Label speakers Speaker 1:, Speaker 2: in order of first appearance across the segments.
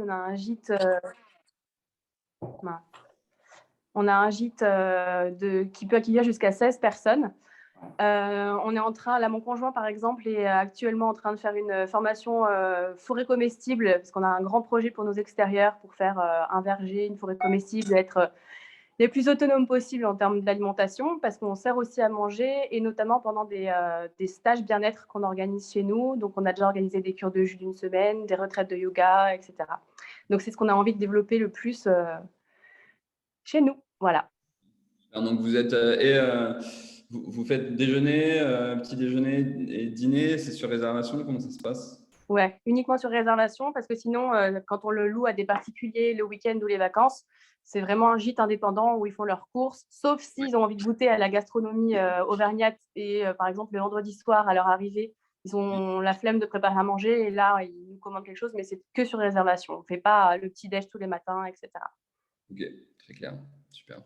Speaker 1: On a un gîte, mince. On a un gîte qui peut accueillir jusqu'à 16 personnes. On est en train, là, mon conjoint, par exemple, est actuellement en train de faire une formation forêt comestible, parce qu'on a un grand projet pour nos extérieurs, pour faire un verger, une forêt comestible, être les plus autonomes possibles en termes d'alimentation, parce qu'on sert aussi à manger, et notamment pendant des stages bien-être qu'on organise chez nous. Donc, on a déjà organisé des cures de jus d'une semaine, des retraites de yoga, etc. Donc, c'est ce qu'on a envie de développer le plus chez nous. Voilà.
Speaker 2: Alors, donc, vous êtes vous faites déjeuner, petit déjeuner et dîner, c'est sur réservation, comment ça se passe?
Speaker 1: Ouais, uniquement sur réservation, parce que sinon, quand on le loue à des particuliers le week-end ou les vacances, c'est vraiment un gîte indépendant où ils font leurs courses, sauf s'ils ont envie de goûter à la gastronomie auvergnate et par exemple le vendredi soir à leur arrivée, ils ont la flemme de préparer à manger et là, ils nous commandent quelque chose, mais c'est que sur réservation. On ne fait pas le petit-déj tous les matins, etc.
Speaker 2: Ok, très clair, super.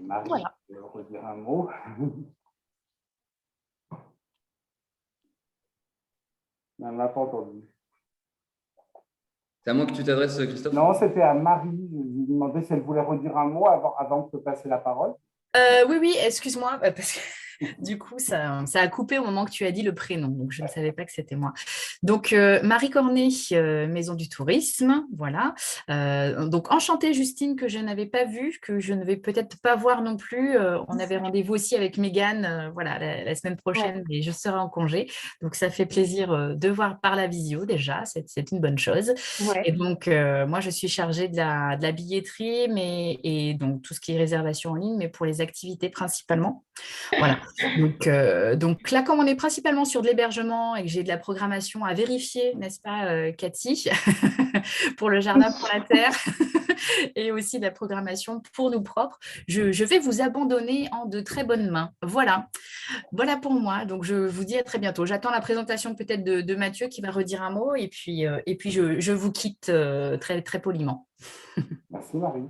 Speaker 3: Marie,
Speaker 1: Voilà.
Speaker 3: je vais redire un mot. On n'a pas entendu.
Speaker 2: C'est à moi que tu t'adresses, Christophe?
Speaker 3: Non, c'était à Marie. Je lui demandais si elle voulait redire un mot avant de te passer la parole.
Speaker 4: Oui, excuse-moi, parce que du coup, ça a coupé au moment que tu as dit le prénom, donc je ne savais pas que c'était moi. Donc, Marie Cornet, Maison du Tourisme, voilà. Donc, enchantée, Justine, que je n'avais pas vue, que je ne vais peut-être pas voir non plus. On avait rendez-vous aussi avec Mégane, voilà, la semaine prochaine, mais je serai en congé. Donc, ça fait plaisir de voir par la visio déjà, c'est une bonne chose.
Speaker 1: Ouais.
Speaker 4: Et donc, moi, je suis chargée de la billetterie, et donc tout ce qui est réservation en ligne, mais pour les activités principalement. Voilà. Donc là, comme on est principalement sur de l'hébergement et que j'ai de la programmation à vérifier, n'est-ce pas, Cathy, pour le jardin, pour la terre, et aussi de la programmation pour nous propres, je vais vous abandonner en de très bonnes mains. Voilà. Voilà pour moi. Donc, je vous dis à très bientôt. J'attends la présentation peut-être de Mathieu qui va redire un mot et puis je vous quitte très, très poliment.
Speaker 3: Merci Marie.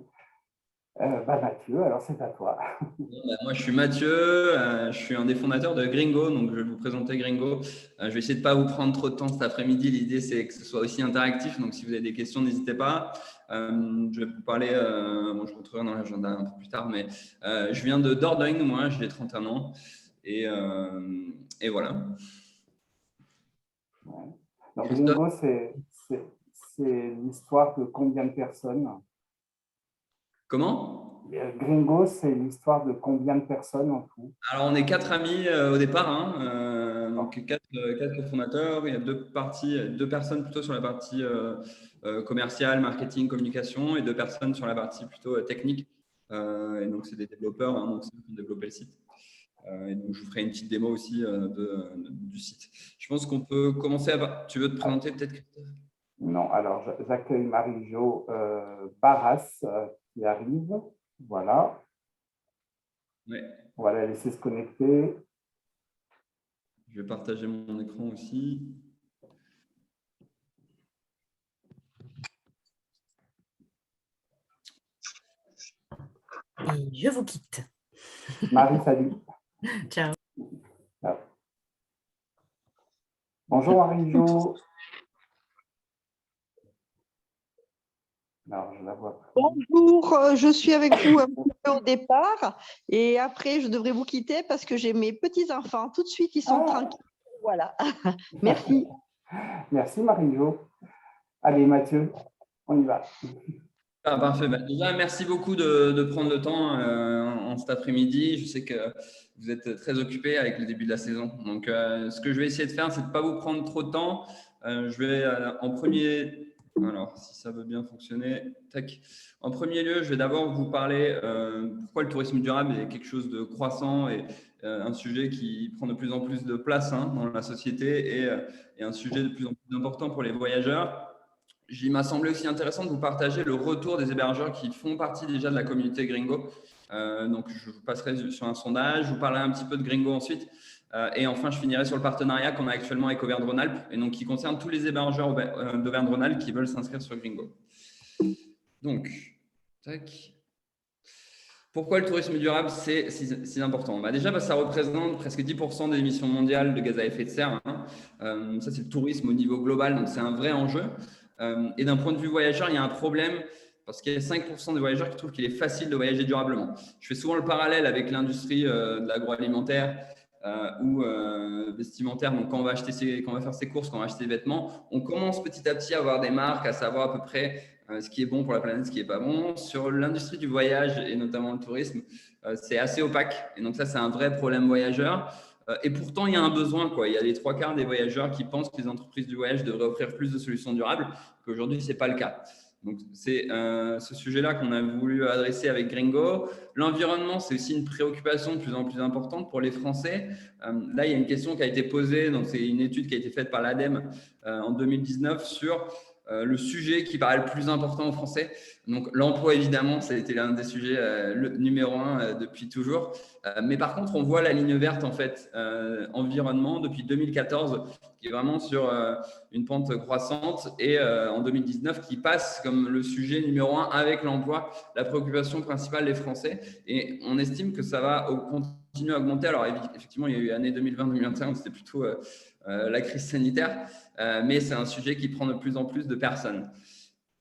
Speaker 3: Mathieu, alors c'est à toi.
Speaker 2: Moi, je suis Mathieu, je suis un des fondateurs de Gringo, donc je vais vous présenter Gringo. Je vais essayer de ne pas vous prendre trop de temps cet après-midi. L'idée, c'est que ce soit aussi interactif, donc si vous avez des questions, n'hésitez pas. Je vais vous parler, je rentrerai dans l'agenda un peu plus tard, mais je viens de Dordogne, moi, j'ai 31 ans, et voilà.
Speaker 3: Ouais. Donc, Gringo, c'est l'histoire de combien de personnes?
Speaker 2: Comment?
Speaker 3: Gringo, c'est l'histoire de combien de personnes en tout?
Speaker 2: Alors, on est 4 amis au départ, hein, donc quatre cofondateurs. Il y a deux personnes plutôt sur la partie commerciale, marketing, communication, et deux personnes sur la partie plutôt technique. Et donc, c'est des développeurs, hein, donc c'est eux qui ont développé le site. Et donc, je vous ferai une petite démo aussi du site. Je pense qu'on peut commencer Tu veux te présenter peut-être, Christophe?
Speaker 3: Non, alors j'accueille Marie-Jo Barras qui arrive. Voilà.
Speaker 2: Ouais.
Speaker 3: On va la laisser se connecter.
Speaker 2: Je vais partager mon écran aussi.
Speaker 4: Et je vous quitte.
Speaker 3: Marie, salut.
Speaker 4: Ciao.
Speaker 3: Ciao. Bonjour Marie-Jo. Alors, je la vois.
Speaker 5: Bonjour, je suis avec vous un petit peu au départ et après je devrais vous quitter parce que j'ai mes petits-enfants tout de suite, ils sont tranquilles. Voilà, merci.
Speaker 3: Merci Marie-Jo. Allez Mathieu, on y va.
Speaker 2: Ah, parfait. Déjà, merci beaucoup de prendre le temps en cet après-midi. Je sais que vous êtes très occupés avec le début de la saison. Donc, ce que je vais essayer de faire, c'est de ne pas vous prendre trop de temps. Je vais en premier… Alors, si ça veut bien fonctionner, tac. En premier lieu, je vais d'abord vous parler pourquoi le tourisme durable est quelque chose de croissant et un sujet qui prend de plus en plus de place dans la société et un sujet de plus en plus important pour les voyageurs. Il m'a semblé aussi intéressant de vous partager le retour des hébergeurs qui font partie déjà de la communauté Gringo. Donc, je vous passerai sur un sondage, je vous parlerai un petit peu de Gringo ensuite. Et enfin, je finirai sur le partenariat qu'on a actuellement avec Auvergne-Rhône-Alpes et donc qui concerne tous les hébergeurs d'Auvergne-Rhône-Alpes qui veulent s'inscrire sur Gringo. Donc, tac. Pourquoi le tourisme durable, c'est si important? Déjà, parce que ça représente presque 10% des émissions mondiales de gaz à effet de serre. Ça, c'est le tourisme au niveau global, donc c'est un vrai enjeu. Et d'un point de vue voyageur, il y a un problème parce qu'il y a 5% des voyageurs qui trouvent qu'il est facile de voyager durablement. Je fais souvent le parallèle avec l'industrie de l'agroalimentaire ou vestimentaire. Donc, quand on va faire ses courses, quand on va acheter des vêtements, on commence petit à petit à avoir des marques, à savoir à peu près ce qui est bon pour la planète, ce qui n'est pas bon. Sur l'industrie du voyage et notamment le tourisme, c'est assez opaque. Et donc ça, c'est un vrai problème voyageur. Et pourtant, il y a un besoin, quoi. Il y a les 3/4 des voyageurs qui pensent que les entreprises du voyage devraient offrir plus de solutions durables, qu'aujourd'hui, ce n'est pas le cas. Donc, c'est ce sujet-là qu'on a voulu adresser avec Gringo. L'environnement, c'est aussi une préoccupation de plus en plus importante pour les Français. Là, il y a une question qui a été posée. Donc, c'est une étude qui a été faite par l'ADEME en 2019 sur le sujet qui paraît le plus important aux Français. Donc, l'emploi, évidemment, ça a été l'un des sujets numéro 1 depuis toujours. Mais par contre, on voit la ligne verte, en fait, environnement, depuis 2014, qui est vraiment sur une pente croissante, et en 2019, qui passe comme le sujet numéro 1 avec l'emploi, la préoccupation principale des Français. Et on estime que ça va continuer à augmenter. Alors, effectivement, il y a eu l'année 2020-2021, c'était plutôt la crise sanitaire, mais c'est un sujet qui prend de plus en plus de personnes,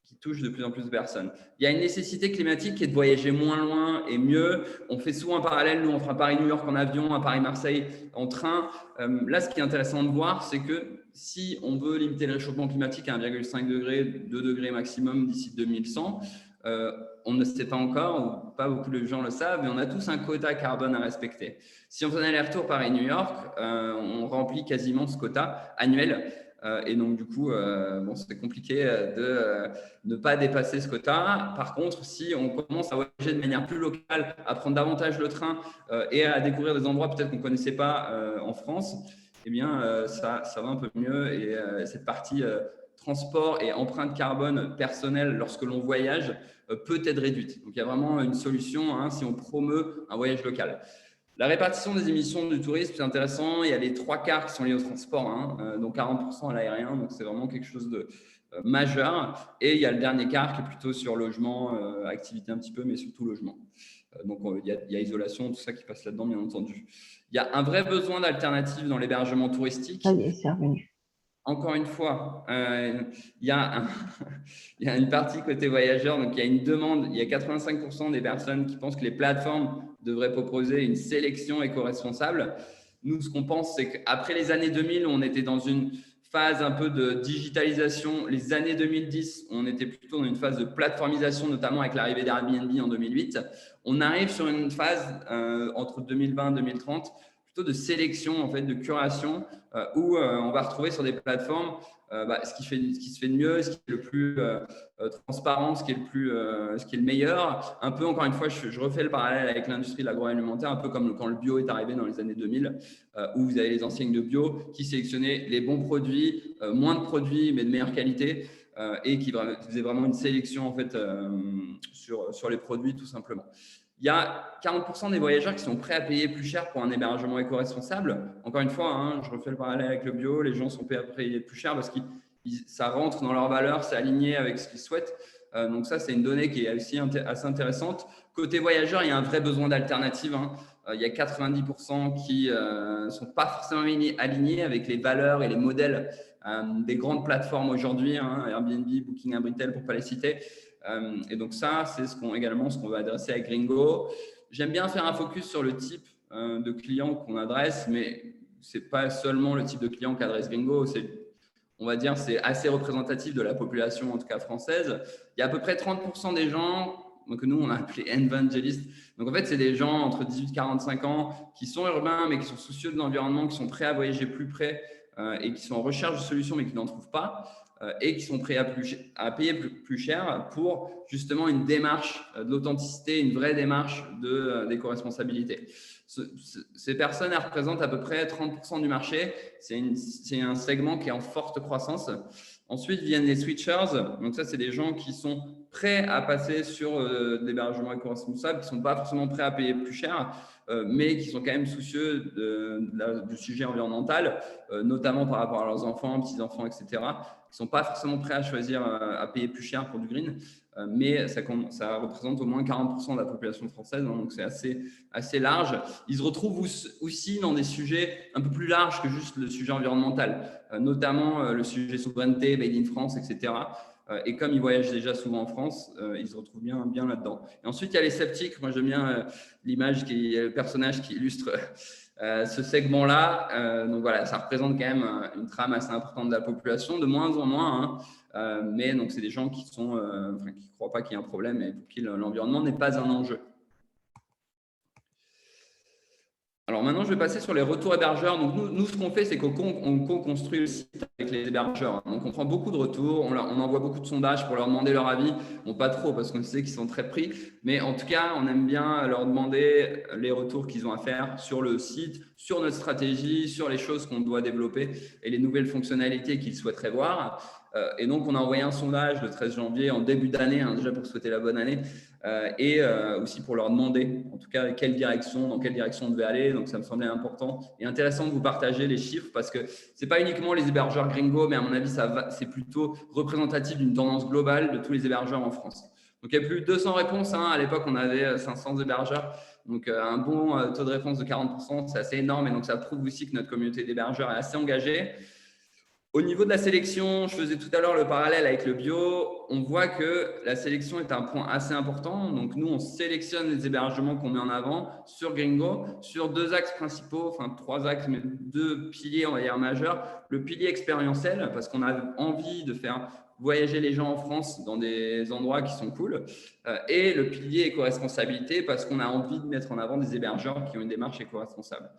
Speaker 2: qui touche de plus en plus de personnes. Il y a une nécessité climatique qui est de voyager moins loin et mieux. On fait souvent un parallèle, nous on fera Paris-New York en avion, à Paris-Marseille en train. Là, ce qui est intéressant de voir, c'est que si on veut limiter le réchauffement climatique à 1,5 degré, 2 degrés maximum d'ici 2100, on ne sait pas encore, ou pas beaucoup de gens le savent, mais on a tous un quota carbone à respecter. Si on fait un aller-retour Paris-New York, on remplit quasiment ce quota annuel. Et donc, du coup, c'est compliqué de ne pas dépasser ce quota. Par contre, si on commence à voyager de manière plus locale, à prendre davantage le train et à découvrir des endroits peut-être qu'on ne connaissait pas en France, eh bien, ça va un peu mieux. Et cette partie transport et empreinte carbone personnelle lorsque l'on voyage peut être réduite. Donc, il y a vraiment une solution si on promeut un voyage local. La répartition des émissions du tourisme, c'est intéressant. Il y a les 3/4 qui sont liés au transport, donc 40% à l'aérien. Donc, c'est vraiment quelque chose de majeur. Et il y a le dernier quart qui est plutôt sur logement, activité un petit peu, mais surtout logement. Donc, il y a isolation, tout ça qui passe là-dedans, bien entendu. Il y a un vrai besoin d'alternatives dans l'hébergement touristique.
Speaker 5: Ça y est, c'est revenu.
Speaker 2: Encore une fois, il y a une partie côté voyageur, donc il y a une demande. Il y a 85% des personnes qui pensent que les plateformes devraient proposer une sélection éco-responsable. Nous, ce qu'on pense, c'est qu'après les années 2000, on était dans une phase un peu de digitalisation. Les années 2010, on était plutôt dans une phase de plateformisation, notamment avec l'arrivée d'Airbnb en 2008. On arrive sur une phase entre 2020 et 2030, plutôt de sélection, en fait, de curation, où on va retrouver sur des plateformes ce qui se fait de mieux, ce qui est le plus transparent, ce qui est le meilleur. Un peu, encore une fois, je refais le parallèle avec l'industrie de l'agroalimentaire, un peu comme quand le bio est arrivé dans les années 2000, où vous avez les enseignes de bio qui sélectionnaient les bons produits, moins de produits, mais de meilleure qualité, et qui faisaient vraiment une sélection, en fait, sur les produits, tout simplement. Il y a 40% des voyageurs qui sont prêts à payer plus cher pour un hébergement éco-responsable. Encore une fois, je refais le parallèle avec le bio, les gens sont prêts à payer plus cher parce que ça rentre dans leurs valeurs, c'est aligné avec ce qu'ils souhaitent. Donc ça, c'est une donnée qui est aussi assez intéressante. Côté voyageurs, il y a un vrai besoin d'alternatives. Il y a 90% qui ne sont pas forcément alignés avec les valeurs et les modèles des grandes plateformes aujourd'hui, Airbnb, Booking, Abritel, pour ne pas les citer. Et donc ça, c'est ce qu'on va adresser avec Gringo. J'aime bien faire un focus sur le type de client qu'on adresse, mais ce n'est pas seulement le type de client qu'adresse Gringo. On va dire c'est assez représentatif de la population, en tout cas française. Il y a à peu près 30% des gens que nous, on a appelés evangelistes. Donc en fait, c'est des gens entre 18 et 45 ans qui sont urbains, mais qui sont soucieux de l'environnement, qui sont prêts à voyager plus près et qui sont en recherche de solutions, mais qui n'en trouvent pas. Et qui sont prêts à payer plus cher pour justement une démarche de l'authenticité, une vraie démarche d'éco-responsabilité. Ces personnes, elles représentent à peu près 30% du marché. C'est un segment qui est en forte croissance. Ensuite viennent les switchers. Donc ça, c'est des gens qui sont prêts à passer sur l'hébergement éco-responsable, qui ne sont pas forcément prêts à payer plus cher, mais qui sont quand même soucieux du sujet environnemental, notamment par rapport à leurs enfants, petits-enfants, etc. ne sont pas forcément prêts à choisir, à payer plus cher pour du green. Mais ça représente au moins 40% de la population française, hein, donc c'est assez large. Ils se retrouvent aussi dans des sujets un peu plus larges que juste le sujet environnemental, notamment le sujet souveraineté, Made in France, etc. Et comme ils voyagent déjà souvent en France, ils se retrouvent bien là-dedans. Et ensuite, il y a les sceptiques. Moi, j'aime bien l'image, le personnage qui illustre ce segment-là. Donc voilà, ça représente quand même une trame assez importante de la population, de moins en moins, hein. Mais donc, c'est des gens qui ne croient pas qu'il y ait un problème et pour qui l'environnement n'est pas un enjeu. Alors maintenant, je vais passer sur les retours hébergeurs. Donc nous ce qu'on fait, c'est qu'on co-construit le site avec les hébergeurs. Donc on prend beaucoup de retours, on envoie beaucoup de sondages pour leur demander leur avis. Bon, pas trop parce qu'on sait qu'ils sont très pris, mais en tout cas, on aime bien leur demander les retours qu'ils ont à faire sur le site, sur notre stratégie, sur les choses qu'on doit développer et les nouvelles fonctionnalités qu'ils souhaiteraient voir. Et donc, on a envoyé un sondage le 13 janvier en début d'année, hein, déjà pour souhaiter la bonne année, et aussi pour leur demander, en tout cas, dans quelle direction on devait aller. Donc, ça me semblait important et intéressant de vous partager les chiffres parce que ce n'est pas uniquement les hébergeurs gringo, mais à mon avis, c'est plutôt représentatif d'une tendance globale de tous les hébergeurs en France. Donc, il y a plus de 200 réponses. Hein. À l'époque, on avait 500 hébergeurs. Donc, un bon taux de réponse de 40%, c'est assez énorme. Et donc, ça prouve aussi que notre communauté d'hébergeurs est assez engagée. Au niveau de la sélection, je faisais tout à l'heure le parallèle avec le bio. On voit que la sélection est un point assez important. Donc, nous, on sélectionne les hébergements qu'on met en avant sur Gringo, sur 2 axes principaux, enfin 3 axes, mais 2 piliers, on va dire, majeurs. Le pilier expérientiel, parce qu'on a envie de faire voyager les gens en France dans des endroits qui sont cool. Et le pilier éco-responsabilité, parce qu'on a envie de mettre en avant des hébergeurs qui ont une démarche éco-responsable.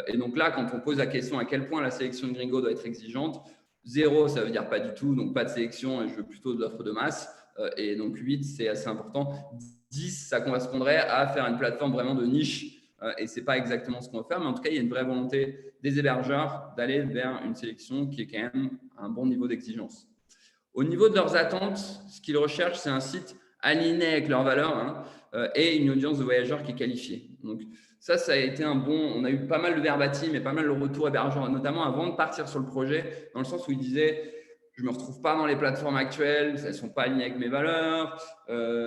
Speaker 2: Et donc là, quand on pose la question à quel point la sélection de Gringo doit être exigeante, 0, ça veut dire pas du tout, donc pas de sélection et je veux plutôt de l'offre de masse. Et donc 8, c'est assez important. 10, ça correspondrait à faire une plateforme vraiment de niche. Et ce n'est pas exactement ce qu'on va faire, mais en tout cas, il y a une vraie volonté des hébergeurs d'aller vers une sélection qui est quand même à un bon niveau d'exigence. Au niveau de leurs attentes, ce qu'ils recherchent, c'est un site aligné avec leurs valeurs, hein, et une audience de voyageurs qui est qualifiée. Donc, ça a été un bon… On a eu pas mal de verbatim et pas mal de retours hébergeurs, notamment avant de partir sur le projet, dans le sens où ils disaient « je ne me retrouve pas dans les plateformes actuelles, elles ne sont pas alignées avec mes valeurs,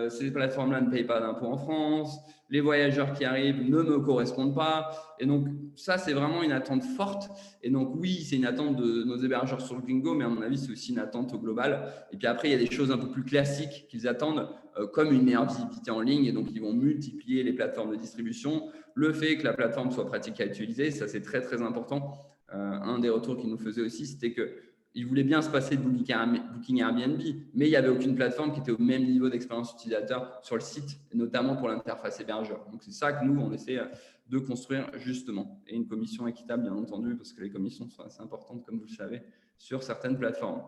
Speaker 2: ces plateformes-là ne payent pas d'impôts en France, les voyageurs qui arrivent ne me correspondent pas. » Et donc, ça, c'est vraiment une attente forte. Et donc, oui, c'est une attente de nos hébergeurs sur le Gringo, mais à mon avis, c'est aussi une attente au global. Et puis après, il y a des choses un peu plus classiques qu'ils attendent, comme une meilleure visibilité en ligne. Et donc, ils vont multiplier les plateformes de distribution. Le fait que la plateforme soit pratique à utiliser, ça, c'est très, très important. Un des retours qu'ils nous faisaient aussi, c'était qu'ils voulaient bien se passer de Booking Airbnb, mais il n'y avait aucune plateforme qui était au même niveau d'expérience utilisateur sur le site, notamment pour l'interface hébergeur. Donc, c'est ça que nous, on essaie de construire justement. Et une commission équitable, bien entendu, parce que les commissions sont assez importantes, comme vous le savez, sur certaines plateformes.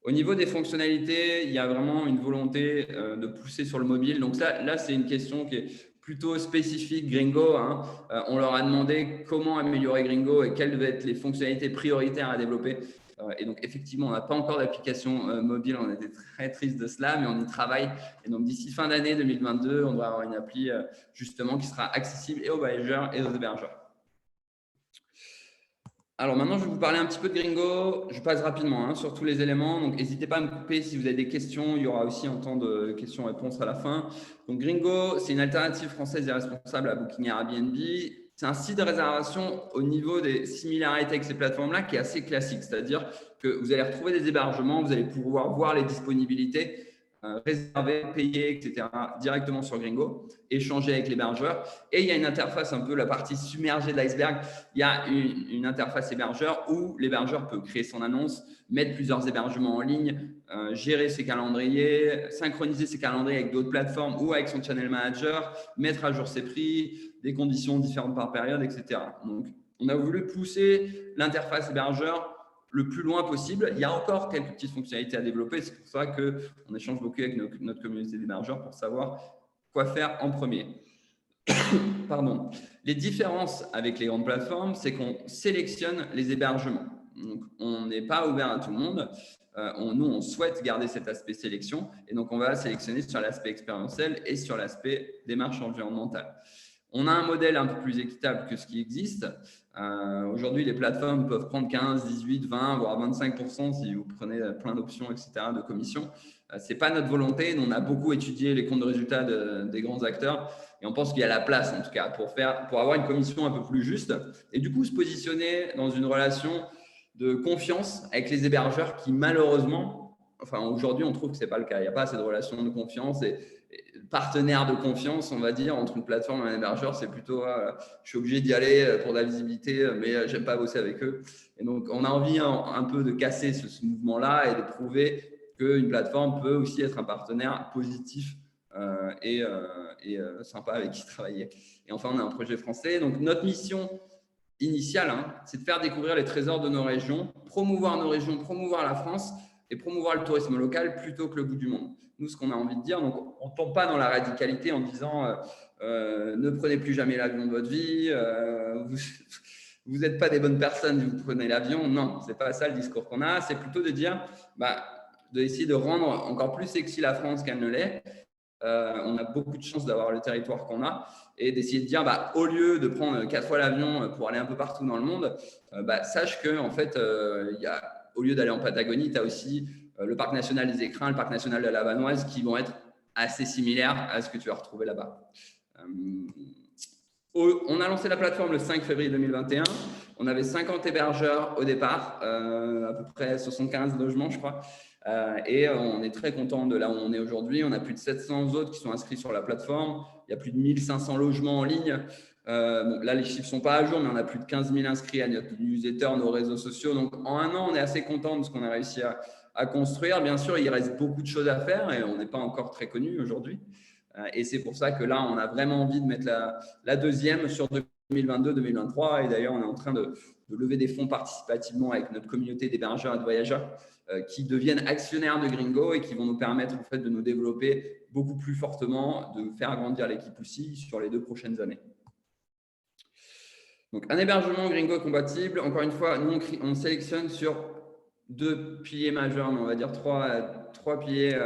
Speaker 2: Au niveau des fonctionnalités, il y a vraiment une volonté de pousser sur le mobile. Donc là, c'est une question qui est plutôt spécifique Gringo. Hein. On leur a demandé comment améliorer Gringo et quelles devaient être les fonctionnalités prioritaires à développer. Et donc, effectivement, on n'a pas encore d'application mobile. On était très triste de cela, mais on y travaille. Et donc, d'ici fin d'année 2022, on doit avoir une appli justement qui sera accessible et aux voyageurs et aux hébergeurs. Alors maintenant, je vais vous parler un petit peu de Gringo. Je passe rapidement sur tous les éléments. Donc, n'hésitez pas à me couper si vous avez des questions. Il y aura aussi un temps de questions-réponses à la fin. Donc, Gringo, c'est une alternative française et responsable à Booking Airbnb. C'est un site de réservation au niveau des similarités avec ces plateformes-là qui est assez classique. C'est-à-dire que vous allez retrouver des hébergements, vous allez pouvoir voir les disponibilités, réserver, payer, etc. directement sur Gringo, échanger avec l'hébergeur. Et il y a une interface, un peu la partie submergée de l'iceberg. Il y a une interface hébergeur où l'hébergeur peut créer son annonce, mettre plusieurs hébergements en ligne, gérer ses calendriers, synchroniser ses calendriers avec d'autres plateformes ou avec son channel manager, mettre à jour ses prix, des conditions différentes par période, etc. Donc, on a voulu pousser l'interface hébergeur le plus loin possible. Il y a encore quelques petites fonctionnalités à développer. C'est pour ça qu'on échange beaucoup avec notre communauté d'hébergeurs pour savoir quoi faire en premier. Pardon. Les différences avec les grandes plateformes, c'est qu'on sélectionne les hébergements. Donc, on n'est pas ouvert à tout le monde. Nous, on souhaite garder cet aspect sélection. Et donc, on va sélectionner sur l'aspect expérientiel et sur l'aspect démarche environnementale. On a un modèle un peu plus équitable que ce qui existe. Aujourd'hui, les plateformes peuvent prendre 15, 18, 20, voire 25% si vous prenez plein d'options, etc., de commissions. Ce n'est pas notre volonté. Nous, on a beaucoup étudié les comptes de résultats des grands acteurs et on pense qu'il y a la place, en tout cas, pour avoir une commission un peu plus juste et du coup se positionner dans une relation de confiance avec les hébergeurs qui, malheureusement, enfin, aujourd'hui, on trouve que ce n'est pas le cas. Il n'y a pas assez de relation de confiance et partenaire de confiance, on va dire, entre une plateforme et un hébergeur. C'est plutôt, je suis obligé d'y aller pour de la visibilité, mais j'aime pas bosser avec eux. Et donc, on a envie un peu de casser ce mouvement-là et de prouver qu'une plateforme peut aussi être un partenaire positif et sympa avec qui travailler. Et enfin, on a un projet français. Donc, notre mission initiale, c'est de faire découvrir les trésors de nos régions, promouvoir nos régions, promouvoir la France et promouvoir le tourisme local plutôt que le bout du monde. Nous, ce qu'on a envie de dire, donc on ne tombe pas dans la radicalité en disant ne prenez plus jamais l'avion de votre vie, vous n'êtes pas des bonnes personnes si vous prenez l'avion. Non, ce n'est pas ça le discours qu'on a. C'est plutôt de dire, d'essayer de rendre encore plus sexy la France qu'elle ne l'est. On a beaucoup de chance d'avoir le territoire qu'on a et d'essayer de dire, au lieu de prendre 4 fois l'avion pour aller un peu partout dans le monde, sache que en fait, au lieu d'aller en Patagonie, tu as aussi le parc national des Écrins, le parc national de la Vanoise qui vont être assez similaires à ce que tu vas retrouver là-bas. On a lancé la plateforme le 5 février 2021. On avait 50 hébergeurs au départ, à peu près 75 logements, je crois. Et on est très content de là où on est aujourd'hui. On a plus de 700 autres qui sont inscrits sur la plateforme. Il y a plus de 1500 logements en ligne. Là, les chiffres ne sont pas à jour, mais on a plus de 15 000 inscrits à notre newsletter, nos réseaux sociaux. Donc, en un an, on est assez content de ce qu'on a réussi à construire. Bien sûr, il reste beaucoup de choses à faire et on n'est pas encore très connu aujourd'hui. Et c'est pour ça que là, on a vraiment envie de mettre la deuxième sur 2022-2023. Et d'ailleurs, on est en train de lever des fonds participativement avec notre communauté d'hébergeurs et de voyageurs qui deviennent actionnaires de Gringo et qui vont nous permettre en fait, de nous développer beaucoup plus fortement, de faire grandir l'équipe aussi sur les 2 prochaines années. Donc, un hébergement Gringo compatible. Encore une fois, nous, on sélectionne sur 2 piliers majeurs, mais on va dire 3 piliers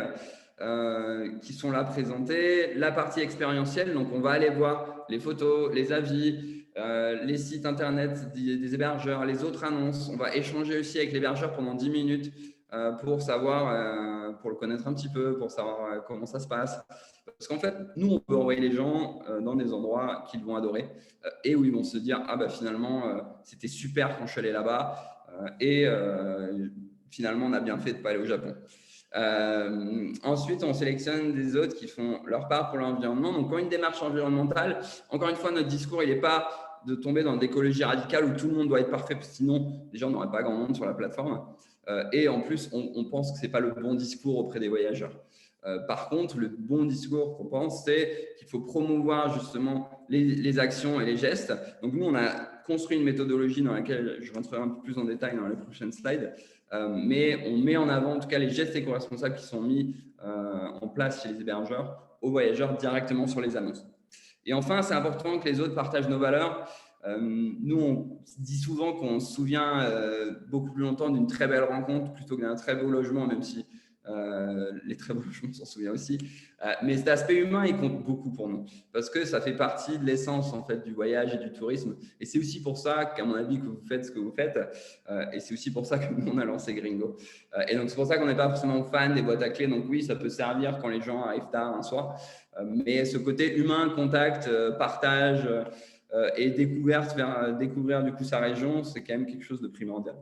Speaker 2: qui sont là présentés. La partie expérientielle, donc on va aller voir les photos, les avis, les sites internet des hébergeurs, les autres annonces. On va échanger aussi avec l'hébergeur pendant 10 minutes pour savoir, pour le connaître un petit peu, pour savoir comment ça se passe. Parce qu'en fait, nous, on peut envoyer les gens dans des endroits qu'ils vont adorer et où ils vont se dire « Ah, finalement, c'était super quand je suis allé là-bas et finalement, on a bien fait de ne pas aller au Japon. » Ensuite, on sélectionne des autres qui font leur part pour l'environnement. Donc, quand une démarche environnementale, encore une fois, notre discours, il n'est pas de tomber dans l'écologie radicale où tout le monde doit être parfait, parce que sinon, les gens n'auraient pas grand monde sur la plateforme. Et en plus, on pense que ce n'est pas le bon discours auprès des voyageurs. Par contre, le bon discours qu'on pense, c'est qu'il faut promouvoir justement les actions et les gestes. Donc, nous, on a construit une méthodologie dans laquelle je rentrerai un peu plus en détail dans les prochaines slides. Mais on met en avant en tout cas les gestes éco-responsables qui sont mis en place chez les hébergeurs aux voyageurs directement sur les annonces. Et enfin, c'est important que les autres partagent nos valeurs. Nous, on dit souvent qu'on se souvient beaucoup plus longtemps d'une très belle rencontre plutôt que d'un très beau logement, même si les très beaux logements s'en souviennent aussi. Mais cet aspect humain, il compte beaucoup pour nous parce que ça fait partie de l'essence en fait, du voyage et du tourisme. Et c'est aussi pour ça qu'à mon avis, que vous faites ce que vous faites. Et c'est aussi pour ça que nous, on a lancé Gringo. Et donc, c'est pour ça qu'on n'est pas forcément fan des boîtes à clés. Donc oui, ça peut servir quand les gens arrivent tard un soir. Mais ce côté humain, contact, partage et découverte, découvrir du coup sa région, c'est quand même quelque chose de primordial.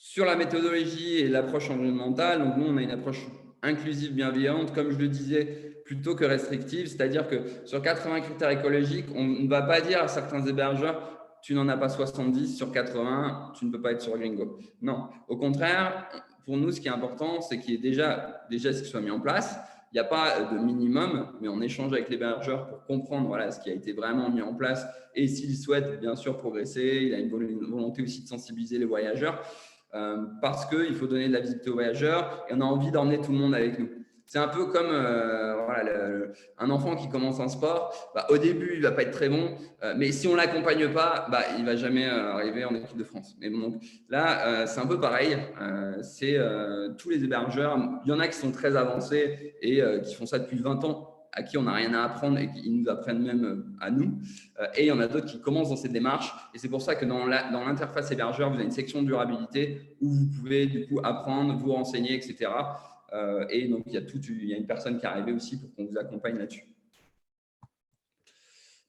Speaker 2: Sur la méthodologie et l'approche environnementale, donc nous, on a une approche inclusive, bienveillante, comme je le disais, plutôt que restrictive. C'est-à-dire que sur 80 critères écologiques, on ne va pas dire à certains hébergeurs « tu n'en as pas 70 sur 80, tu ne peux pas être sur Gringo ». Non, au contraire, pour nous, ce qui est important, c'est qu'il y ait déjà des gestes qui soient mis en place. Il n'y a pas de minimum, mais on échange avec l'hébergeur pour comprendre voilà, ce qui a été vraiment mis en place. Et s'il souhaite bien sûr progresser, il a une volonté aussi de sensibiliser les voyageurs. Parce qu'il faut donner de la visibilité aux voyageurs et on a envie d'emmener tout le monde avec nous. C'est un peu comme un enfant qui commence un sport. Au début, il ne va pas être très bon, mais si on ne l'accompagne pas, il ne va jamais arriver en équipe de France. Et donc là, c'est un peu pareil. C'est tous les hébergeurs. Il y en a qui sont très avancés et qui font ça depuis 20 ans. à qui on n'a rien à apprendre et qui nous apprennent même à nous. Et il y en a d'autres qui commencent dans cette démarche. Et c'est pour ça que dans l'interface hébergeur, vous avez une section durabilité où vous pouvez du coup apprendre, vous renseigner, etc. Et donc, il y a une personne qui est arrivée aussi pour qu'on vous accompagne là-dessus.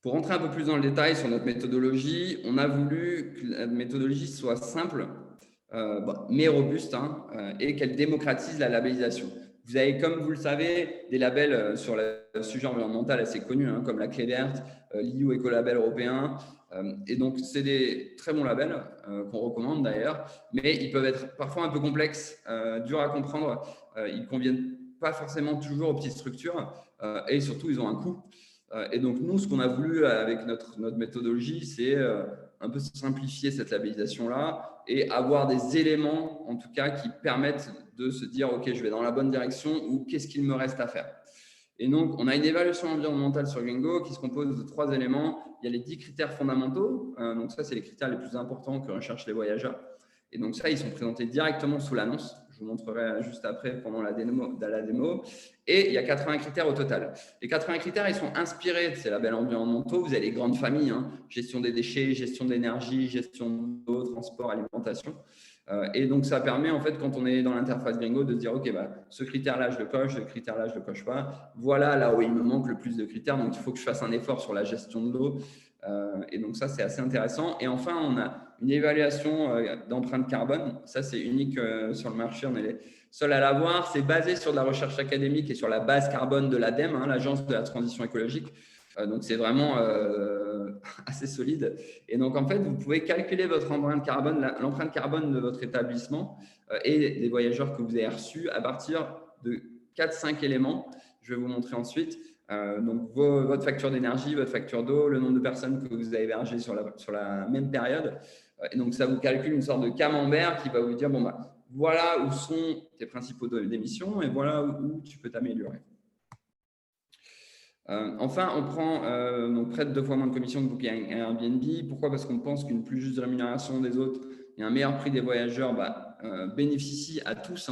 Speaker 2: Pour rentrer un peu plus dans le détail sur notre méthodologie, on a voulu que la méthodologie soit simple, mais robuste, et qu'elle démocratise la labellisation. Vous avez, comme vous le savez, des labels sur le sujet environnemental assez connus, comme la Clé verte, l'EU Écolabel européen. Et donc, c'est des très bons labels qu'on recommande d'ailleurs, mais ils peuvent être parfois un peu complexes, durs à comprendre. Ils ne conviennent pas forcément toujours aux petites structures et surtout, ils ont un coût. Et donc, nous, ce qu'on a voulu avec notre méthodologie, c'est un peu simplifier cette labellisation-là et avoir des éléments, en tout cas, qui permettent de se dire « Ok, je vais dans la bonne direction » ou « Qu'est-ce qu'il me reste à faire ?» Et donc, on a une évaluation environnementale sur Gringo qui se compose de 3 éléments. Il y a les 10 critères fondamentaux. Donc, ça, c'est les critères les plus importants que recherchent les voyageurs. Et donc, ça, ils sont présentés directement sous l'annonce. Je vous montrerai juste après pendant la démo. Et il y a 80 critères au total. Les 80 critères, ils sont inspirés de ces labels environnementaux. Vous avez les grandes familles, gestion des déchets, gestion de l'énergie, gestion d'eau, transport, alimentation. Et donc, ça permet, en fait, quand on est dans l'interface Gringo, de se dire, OK, ce critère-là, je le coche, ce critère-là, je ne le coche pas. Voilà là où il me manque le plus de critères. Donc, il faut que je fasse un effort sur la gestion de l'eau. Et donc, ça, c'est assez intéressant. Et enfin, on a une évaluation d'empreinte carbone. Ça, c'est unique sur le marché. On est les seuls à l'avoir. C'est basé sur de la recherche académique et sur la base carbone de l'ADEME, l'Agence de la transition écologique. Donc, c'est vraiment assez solide. Et donc, en fait, vous pouvez calculer votre empreinte carbone, l'empreinte carbone de votre établissement et des voyageurs que vous avez reçus à partir de 4-5 éléments. Je vais vous montrer ensuite. Donc, votre facture d'énergie, votre facture d'eau, le nombre de personnes que vous avez hébergées sur la même période. Et donc, ça vous calcule une sorte de camembert qui va vous dire, bon, voilà où sont tes principaux d'émissions et voilà où tu peux t'améliorer. Enfin, on prend donc près de 2 fois moins de commissions que Booking Airbnb. Pourquoi? Parce qu'on pense qu'une plus juste rémunération des autres et un meilleur prix des voyageurs bénéficie à tous.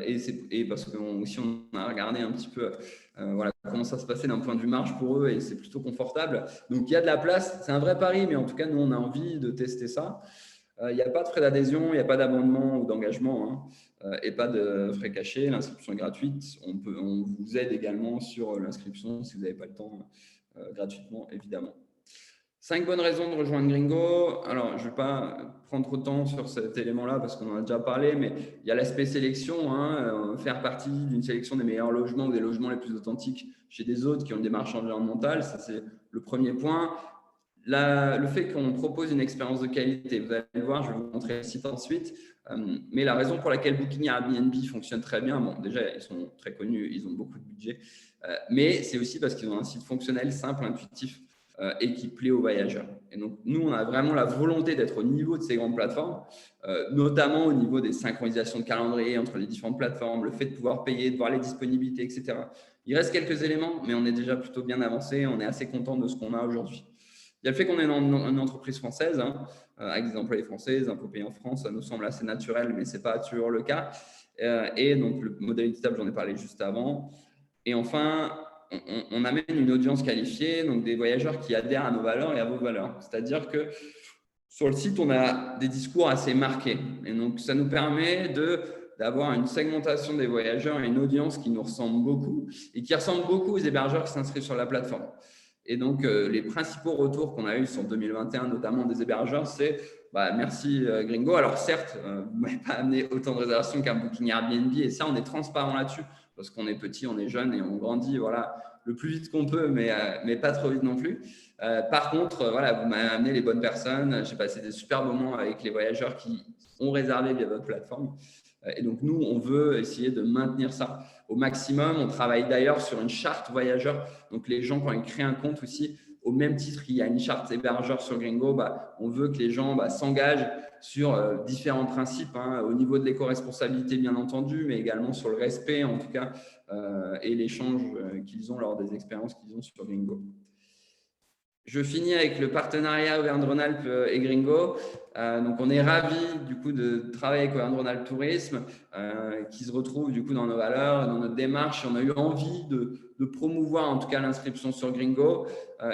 Speaker 2: Et parce aussi on a regardé un petit peu comment ça se passait d'un point de vue marge pour eux et c'est plutôt confortable. Donc, il y a de la place. C'est un vrai pari, mais en tout cas, nous, on a envie de tester ça. Il n'y a pas de frais d'adhésion, il n'y a pas d'abonnement ou d'engagement et pas de frais cachés. L'inscription est gratuite. On vous aide également sur l'inscription si vous n'avez pas le temps, gratuitement, évidemment. 5 bonnes raisons de rejoindre Gringo. Alors, je ne vais pas prendre trop de temps sur cet élément-là parce qu'on en a déjà parlé, mais il y a l'aspect sélection, faire partie d'une sélection des meilleurs logements ou des logements les plus authentiques chez des autres qui ont une démarche environnementale. Ça, c'est le premier point. Le fait qu'on propose une expérience de qualité, vous allez le voir, je vais vous montrer le site ensuite, mais la raison pour laquelle Booking Airbnb fonctionne très bien, bon, déjà, ils sont très connus, ils ont beaucoup de budget, mais c'est aussi parce qu'ils ont un site fonctionnel, simple, intuitif, et qui plaît aux voyageurs. Et donc, nous, on a vraiment la volonté d'être au niveau de ces grandes plateformes, notamment au niveau des synchronisations de calendrier entre les différentes plateformes, le fait de pouvoir payer, de voir les disponibilités, etc. Il reste quelques éléments, mais on est déjà plutôt bien avancé, on est assez content de ce qu'on a aujourd'hui. Il y a le fait qu'on est une entreprise française, avec des employés français, des impôts payés en France, ça nous semble assez naturel, mais ce n'est pas toujours le cas. Et donc, le modèle équitable, j'en ai parlé juste avant. Et enfin, on amène une audience qualifiée, donc des voyageurs qui adhèrent à nos valeurs et à vos valeurs. C'est-à-dire que sur le site, on a des discours assez marqués. Et donc, ça nous permet d'avoir une segmentation des voyageurs et une audience qui nous ressemble beaucoup et qui ressemble beaucoup aux hébergeurs qui s'inscrivent sur la plateforme. Et donc, les principaux retours qu'on a eus sur 2021, notamment des hébergeurs, c'est merci Gringo. Alors certes, vous ne m'avez pas amené autant de réservations qu'un Booking Airbnb et ça, on est transparent là-dessus parce qu'on est petit, on est jeune et on grandit le plus vite qu'on peut, mais pas trop vite non plus. Par contre, vous m'avez amené les bonnes personnes. J'ai passé des super moments avec les voyageurs qui ont réservé via votre plateforme. Et donc, nous, on veut essayer de maintenir ça au maximum. On travaille d'ailleurs sur une charte voyageur. Donc, les gens, quand ils créent un compte aussi, au même titre qu'il y a une charte hébergeur sur Gringo, on veut que les gens s'engagent sur différents principes, au niveau de l'éco-responsabilité, bien entendu, mais également sur le respect, en tout cas, et l'échange qu'ils ont lors des expériences qu'ils ont sur Gringo. Je finis avec le partenariat Auvergne-Rhône-Alpes et Gringo. Donc, on est ravis du coup de travailler avec Auvergne-Rhône-Alpes Tourisme, qui se retrouve du coup dans nos valeurs, dans notre démarche. On a eu envie de promouvoir en tout cas l'inscription sur Gringo.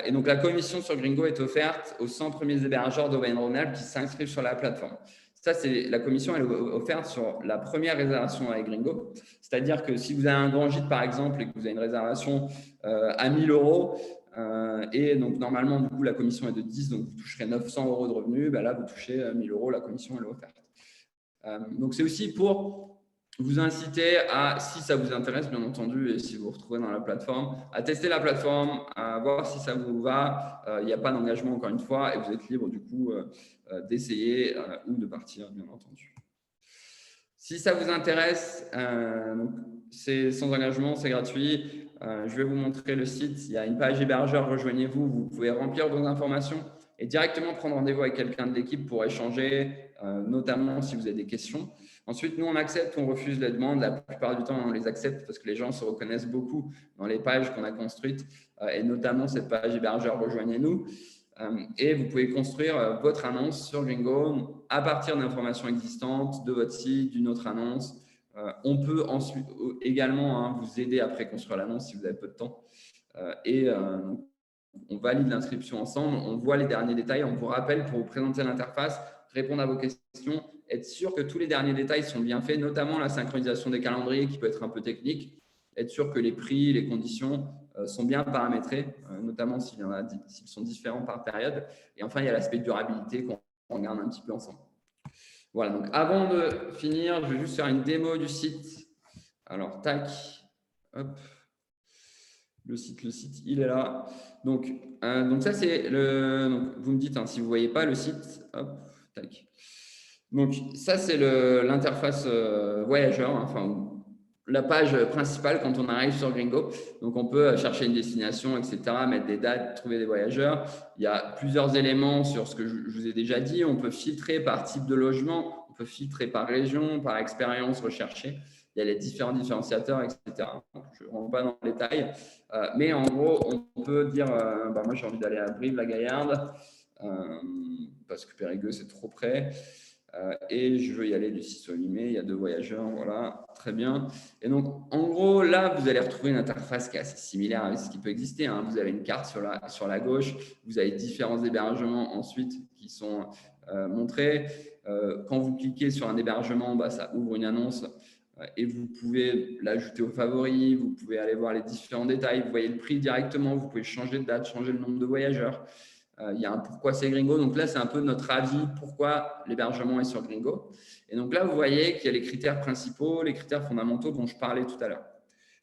Speaker 2: Et donc, la commission sur Gringo est offerte aux 100 premiers hébergeurs d'Auvergne-Rhône-Alpes qui s'inscrivent sur la plateforme. Ça, c'est la commission, elle est offerte sur la première réservation avec Gringo. C'est-à-dire que si vous avez un grand gîte, par exemple, et que vous avez une réservation à 1 000 €, et donc normalement, du coup, la commission est de 10, donc vous toucherez 900 € de revenus. Ben là, vous touchez 1 000 €, la commission, elle est offerte. Donc, c'est aussi pour vous inciter à, si ça vous intéresse, bien entendu, et si vous vous retrouvez dans la plateforme, à tester la plateforme, à voir si ça vous va. Il n'y a pas d'engagement, encore une fois, et vous êtes libre, du coup, d'essayer ou de partir, bien entendu. Si ça vous intéresse, c'est sans engagement, c'est gratuit. Je vais vous montrer le site. Il y a une page hébergeur, rejoignez-vous. Vous pouvez remplir vos informations et directement prendre rendez-vous avec quelqu'un de l'équipe pour échanger, notamment si vous avez des questions. Ensuite, nous, on accepte ou on refuse les demandes. La plupart du temps, on les accepte parce que les gens se reconnaissent beaucoup dans les pages qu'on a construites, et notamment cette page hébergeur, rejoignez-nous. Et vous pouvez construire votre annonce sur Gringo à partir d'informations existantes de votre site, d'une autre annonce. On peut ensuite également vous aider à préconstruire l'annonce si vous avez peu de temps. On valide l'inscription ensemble, on voit les derniers détails, on vous rappelle pour vous présenter l'interface, répondre à vos questions, être sûr que tous les derniers détails sont bien faits, notamment la synchronisation des calendriers qui peut être un peu technique, être sûr que les prix, les conditions sont bien paramétrés, notamment s'ils sont différents par période. Et enfin, il y a l'aspect durabilité qu'on regarde un petit peu ensemble. Voilà, donc avant de finir, je vais juste faire une démo du site. Alors, tac, hop. Le site, il est là. Donc ça, c'est le… Donc, vous me dites si vous ne voyez pas le site. Hop, tac. Donc, ça, c'est l'interface voyageur, enfin, la page principale quand on arrive sur Gringo. Donc, on peut chercher une destination, etc., mettre des dates, trouver des voyageurs. Il y a plusieurs éléments sur ce que je vous ai déjà dit. On peut filtrer par type de logement, on peut filtrer par région, par expérience recherchée. Il y a les différents différenciateurs, etc. Donc, je ne rentre pas dans le détail. Mais en gros, on peut dire moi, j'ai envie d'aller à Brive-la-Gaillarde parce que Périgueux, c'est trop près. Et je veux y aller du 6 au 8 mai. Il y a 2 voyageurs. Voilà, très bien. Et donc, en gros, là, vous allez retrouver une interface qui est assez similaire à ce qui peut exister. Vous avez une carte sur la gauche. Vous avez différents hébergements ensuite qui sont montrés. Quand vous cliquez sur un hébergement, ça ouvre une annonce. Et vous pouvez l'ajouter aux favoris, vous pouvez aller voir les différents détails, vous voyez le prix directement, vous pouvez changer de date, changer le nombre de voyageurs. Il y a un pourquoi c'est Gringo. Donc là, c'est un peu notre avis pourquoi l'hébergement est sur Gringo. Et donc là, vous voyez qu'il y a les critères principaux, les critères fondamentaux dont je parlais tout à l'heure.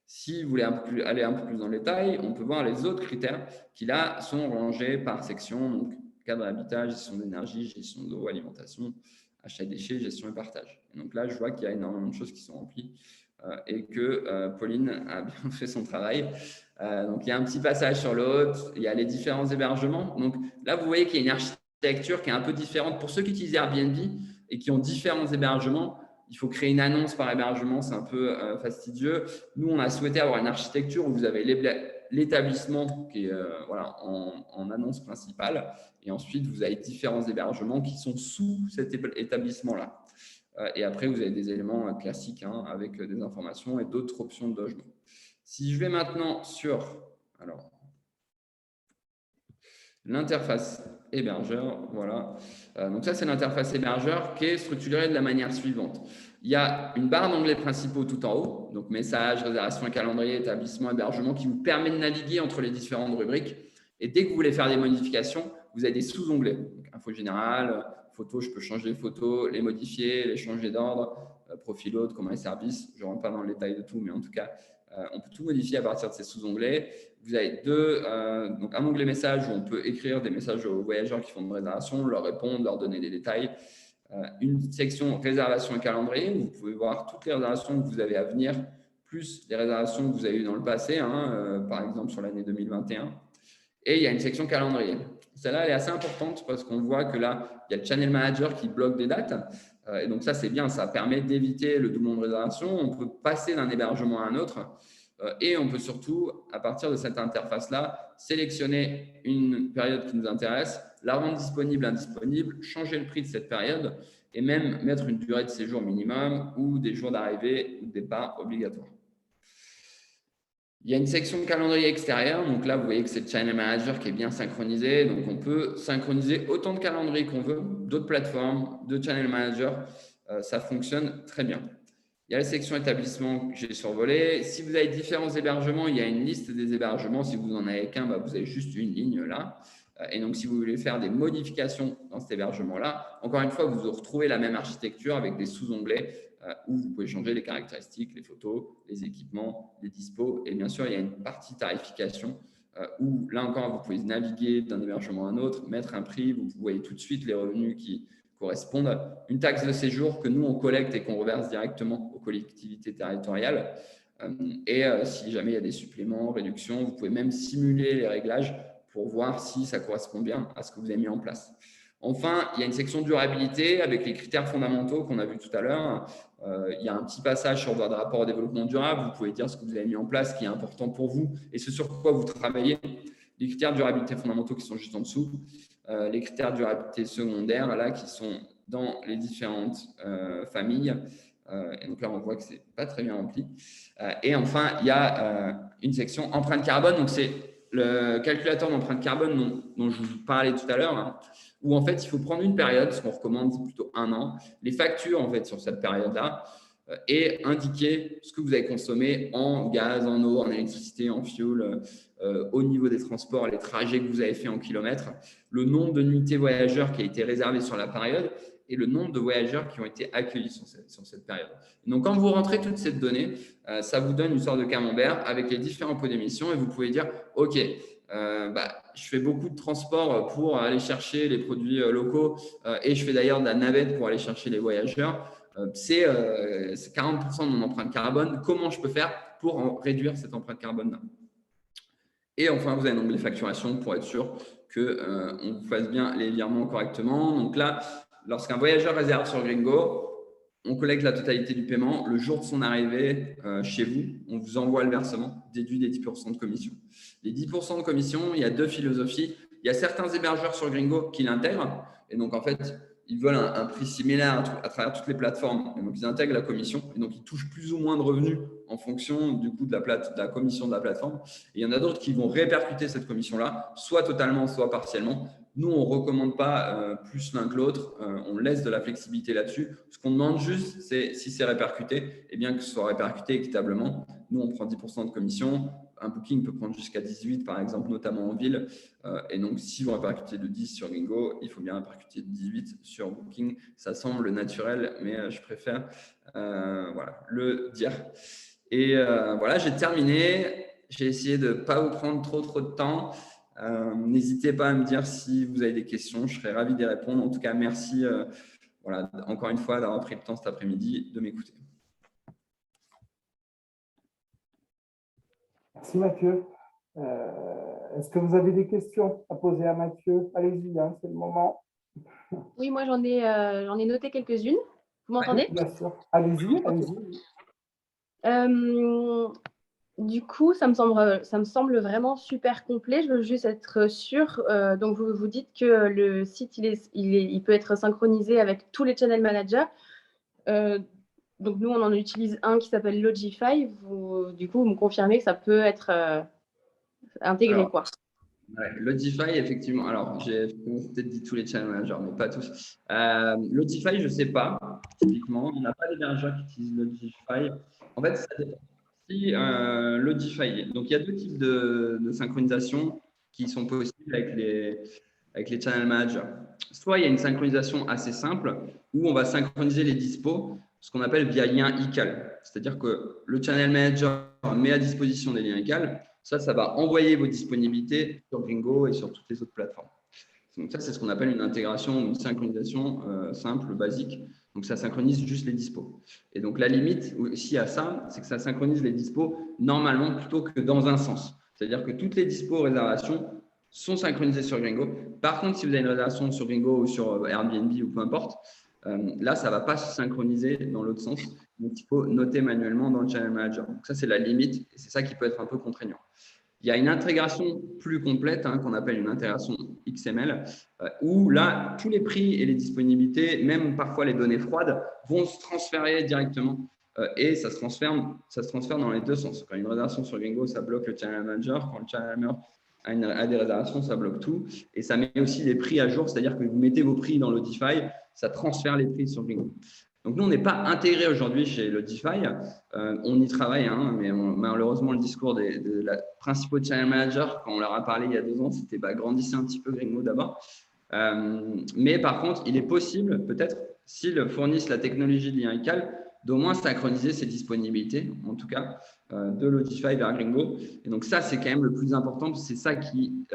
Speaker 2: Si vous voulez aller un peu plus dans le détail, on peut voir les autres critères qui là sont rangés par section. Donc cadre habitat, gestion d'énergie, gestion d'eau, alimentation, achat de déchets, gestion et partage. Et donc là, je vois qu'il y a énormément de choses qui sont remplies et que Pauline a bien fait son travail. Donc, il y a un petit passage sur l'autre, il y a les différents hébergements. Donc là, vous voyez qu'il y a une architecture qui est un peu différente. Pour ceux qui utilisent Airbnb et qui ont différents hébergements, il faut créer une annonce par hébergement, c'est un peu fastidieux. Nous, on a souhaité avoir une architecture où vous avez l'établissement qui est en annonce principale. Et ensuite, vous avez différents hébergements qui sont sous cet établissement-là. Et après, vous avez des éléments classiques avec des informations et d'autres options de logement. Si je vais maintenant sur l'interface hébergeur, voilà. Donc ça, c'est l'interface hébergeur qui est structurée de la manière suivante. Il y a une barre d'onglets principaux tout en haut, donc messages, réservation, calendrier, établissement, hébergement, qui vous permet de naviguer entre les différentes rubriques. Et dès que vous voulez faire des modifications, vous avez des sous-onglets. Info générale, photos, je peux changer les photos, les modifier, les changer d'ordre, profil autre, commun et service. Je ne rentre pas dans le détail de tout, mais en tout cas, on peut tout modifier à partir de ces sous-onglets. Vous avez donc un onglet message où on peut écrire des messages aux voyageurs qui font une réservation, leur répondre, leur donner des détails. Une section réservation et calendrier où vous pouvez voir toutes les réservations que vous avez à venir, plus les réservations que vous avez eues dans le passé, par exemple sur l'année 2021. Et il y a une section calendrier. Celle-là, elle est assez importante parce qu'on voit que là, il y a le channel manager qui bloque des dates. Et donc ça, c'est bien. Ça permet d'éviter le doublement de réservation. On peut passer d'un hébergement à un autre. Et on peut surtout, à partir de cette interface-là, sélectionner une période qui nous intéresse, la rendre disponible, indisponible, changer le prix de cette période et même mettre une durée de séjour minimum ou des jours d'arrivée ou de départ obligatoires. Il y a une section calendrier extérieur. Donc là, vous voyez que c'est le Channel Manager qui est bien synchronisé. Donc, on peut synchroniser autant de calendriers qu'on veut, d'autres plateformes, de Channel Manager. Ça fonctionne très bien. Il y a la section établissement que j'ai survolée. Si vous avez différents hébergements, il y a une liste des hébergements. Si vous n'en avez qu'un, vous avez juste une ligne là. Et donc, si vous voulez faire des modifications dans cet hébergement-là, encore une fois, vous retrouvez la même architecture avec des sous-onglets où vous pouvez changer les caractéristiques, les photos, les équipements, les dispos. Et bien sûr, il y a une partie tarification où, là encore, vous pouvez naviguer d'un hébergement à un autre, mettre un prix. Vous voyez tout de suite les revenus qui correspondent. Une taxe de séjour que nous, on collecte et qu'on reverse directement aux collectivités territoriales. Et si jamais il y a des suppléments, réductions, vous pouvez même simuler les réglages pour voir si ça correspond bien à ce que vous avez mis en place. Enfin, il y a une section durabilité avec les critères fondamentaux qu'on a vu tout à l'heure. Il y a un petit passage sur votre rapport au développement durable. Vous pouvez dire ce que vous avez mis en place, ce qui est important pour vous et ce sur quoi vous travaillez. Les critères de durabilité fondamentaux qui sont juste en dessous. Les critères de durabilité secondaire là, qui sont dans les différentes familles. Et donc là, on voit que ce n'est pas très bien rempli. Et enfin, il y a une section empreinte carbone. Donc, c'est le calculateur d'empreinte carbone dont je vous parlais tout à l'heure, hein, où en fait, il faut prendre une période, ce qu'on recommande, c'est plutôt 1 an, les factures en fait sur cette période-là et indiquer ce que vous avez consommé en gaz, en eau, en électricité, en fuel, au niveau des transports, les trajets que vous avez fait en kilomètres, le nombre de nuitées voyageurs qui a été réservé sur la période et le nombre de voyageurs qui ont été accueillis sur cette période. Donc, quand vous rentrez toutes ces données, ça vous donne une sorte de camembert avec les différents pots d'émission et vous pouvez dire, OK, je fais beaucoup de transport pour aller chercher les produits locaux et je fais d'ailleurs de la navette pour aller chercher les voyageurs. C'est 40% de mon empreinte carbone. Comment je peux faire pour en réduire cette empreinte carbone-là? Et enfin, vous avez un onglet facturation pour être sûr qu'on vous fasse bien les virements correctement. Donc là, lorsqu'un voyageur réserve sur Gringo, on collecte la totalité du paiement. Le jour de son arrivée chez vous, on vous envoie le versement déduit des 10% de commission. Les 10% de commission, il y a 2 philosophies. Il y a certains hébergeurs sur Gringo qui l'intègrent. Et donc, en fait, ils veulent un prix similaire à travers toutes les plateformes. Et donc, ils intègrent la commission. Et donc, ils touchent plus ou moins de revenus en fonction du coût de la commission de la plateforme. Et il y en a d'autres qui vont répercuter cette commission-là, soit totalement, soit partiellement. Nous, on ne recommande pas plus l'un que l'autre. On laisse de la flexibilité là-dessus. Ce qu'on demande juste, c'est si c'est répercuté, eh bien que ce soit répercuté équitablement. Nous, on prend 10% de commission. Un booking peut prendre jusqu'à 18, par exemple, notamment en ville. Et donc, si vous répercutez de 10 sur Gringo, il faut bien répercuter de 18 sur Booking. Ça semble naturel, mais je préfère le dire. Et voilà, j'ai terminé. J'ai essayé de ne pas vous prendre trop de temps. N'hésitez pas à me dire si vous avez des questions. Je serais ravi d'y répondre. En tout cas, merci encore une fois d'avoir pris le temps cet après-midi de m'écouter.
Speaker 3: Merci Mathieu. Est-ce que vous avez des questions à poser à Mathieu? Allez-y, c'est le moment.
Speaker 1: Oui, moi j'en ai noté quelques-unes. Vous m'entendez?
Speaker 3: Bien sûr. Allez-y.
Speaker 1: Du coup, ça me semble vraiment super complet. Je veux juste être sûre. Donc, vous dites que le site, il peut être synchronisé avec tous les channel managers. Donc, nous, on en utilise un qui s'appelle Logify. Du coup, vous me confirmez que ça peut être intégré, quoi.
Speaker 2: Ouais, Logify, effectivement. Alors, j'ai peut-être dit tous les channel managers, mais pas tous. Logify, je ne sais pas. Typiquement, on n'a pas d'hébergeurs qui utilisent Logify. En fait, ça dépend. Si Logify. Donc, il y a 2 types de synchronisation qui sont possibles avec les channel managers. Soit il y a une synchronisation assez simple où on va synchroniser les dispos, ce qu'on appelle via lien ICAL. C'est-à-dire que le channel manager met à disposition des liens ICAL. Ça va envoyer vos disponibilités sur Gringo et sur toutes les autres plateformes. Donc ça, c'est ce qu'on appelle une intégration ou une synchronisation simple, basique. Donc, ça synchronise juste les dispos. Et donc, la limite aussi à ça, c'est que ça synchronise les dispos normalement plutôt que dans un sens. C'est-à-dire que toutes les dispos réservations sont synchronisées sur Gringo. Par contre, si vous avez une réservation sur Gringo ou sur Airbnb ou peu importe, là, ça ne va pas se synchroniser dans l'autre sens. Donc, il faut noter manuellement dans le Channel Manager. Donc, ça, c'est la limite et c'est ça qui peut être un peu contraignant. Il y a une intégration plus complète qu'on appelle une intégration XML où là, tous les prix et les disponibilités, même parfois les données froides, vont se transférer directement et ça se transfère dans les deux sens. Quand il y a une réservation sur Gringo, ça bloque le Channel Manager. Quand le Channel Manager a des réservations, ça bloque tout. Et ça met aussi les prix à jour, c'est-à-dire que vous mettez vos prix dans l'Audify, ça transfère les prix sur Gringo. Donc, nous, on n'est pas intégré aujourd'hui chez l'Audify. On y travaille, mais malheureusement, le discours de la principaux channel managers, quand on leur a parlé il y a 2 ans, c'était grandissez un petit peu Gringo d'abord. Mais par contre, il est possible, peut-être, s'ils fournissent la technologie de lien iCal, d'au moins synchroniser ses disponibilités, en tout cas, de l'Audify vers Gringo. Et donc, ça, c'est quand même le plus important, parce que c'est ça qui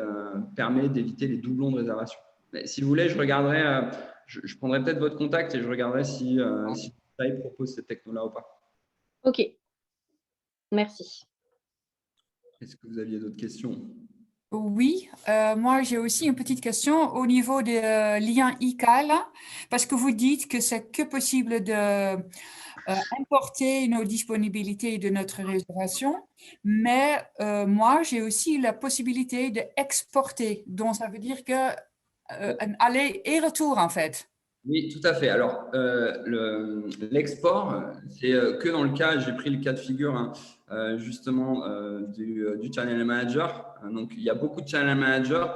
Speaker 2: permet d'éviter les doublons de réservation. Mais si vous voulez, je regarderai, je prendrai peut-être votre contact et je regarderai si Audify propose cette techno-là ou pas.
Speaker 1: Ok, merci.
Speaker 2: Est-ce que vous aviez d'autres questions?
Speaker 6: Oui, moi j'ai aussi une petite question au niveau des liens iCal, parce que vous dites que c'est que possible de importer nos disponibilités de notre réservation, mais moi j'ai aussi la possibilité d'exporter, donc ça veut dire que un aller et retour en fait.
Speaker 2: Oui, tout à fait. Alors, l'export, c'est que dans le cas, j'ai pris le cas de figure justement du Channel Manager. Donc, il y a beaucoup de Channel Managers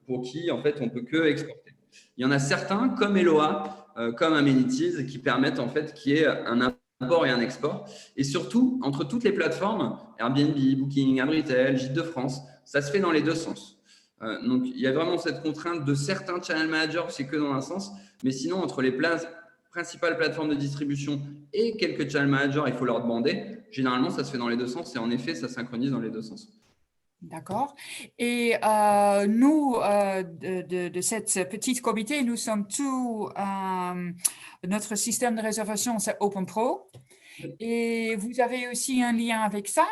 Speaker 2: pour qui, en fait, on ne peut que exporter. Il y en a certains, comme Eloa, comme Amenities, qui permettent, en fait, qu'il y ait un import et un export. Et surtout, entre toutes les plateformes, Airbnb, Booking, Abritel, Gîtes de France, ça se fait dans les deux sens. Donc, il y a vraiment cette contrainte de certains Channel Managers, c'est que dans un sens. Mais sinon, entre les principales plateformes de distribution et quelques channel managers, il faut leur demander. Généralement, ça se fait dans les deux sens et en effet, ça synchronise dans les deux sens.
Speaker 6: D'accord. Et nous, de cette petite comité, nous sommes tous, notre système de réservation, c'est OpenPro. Et vous avez aussi un lien avec ça?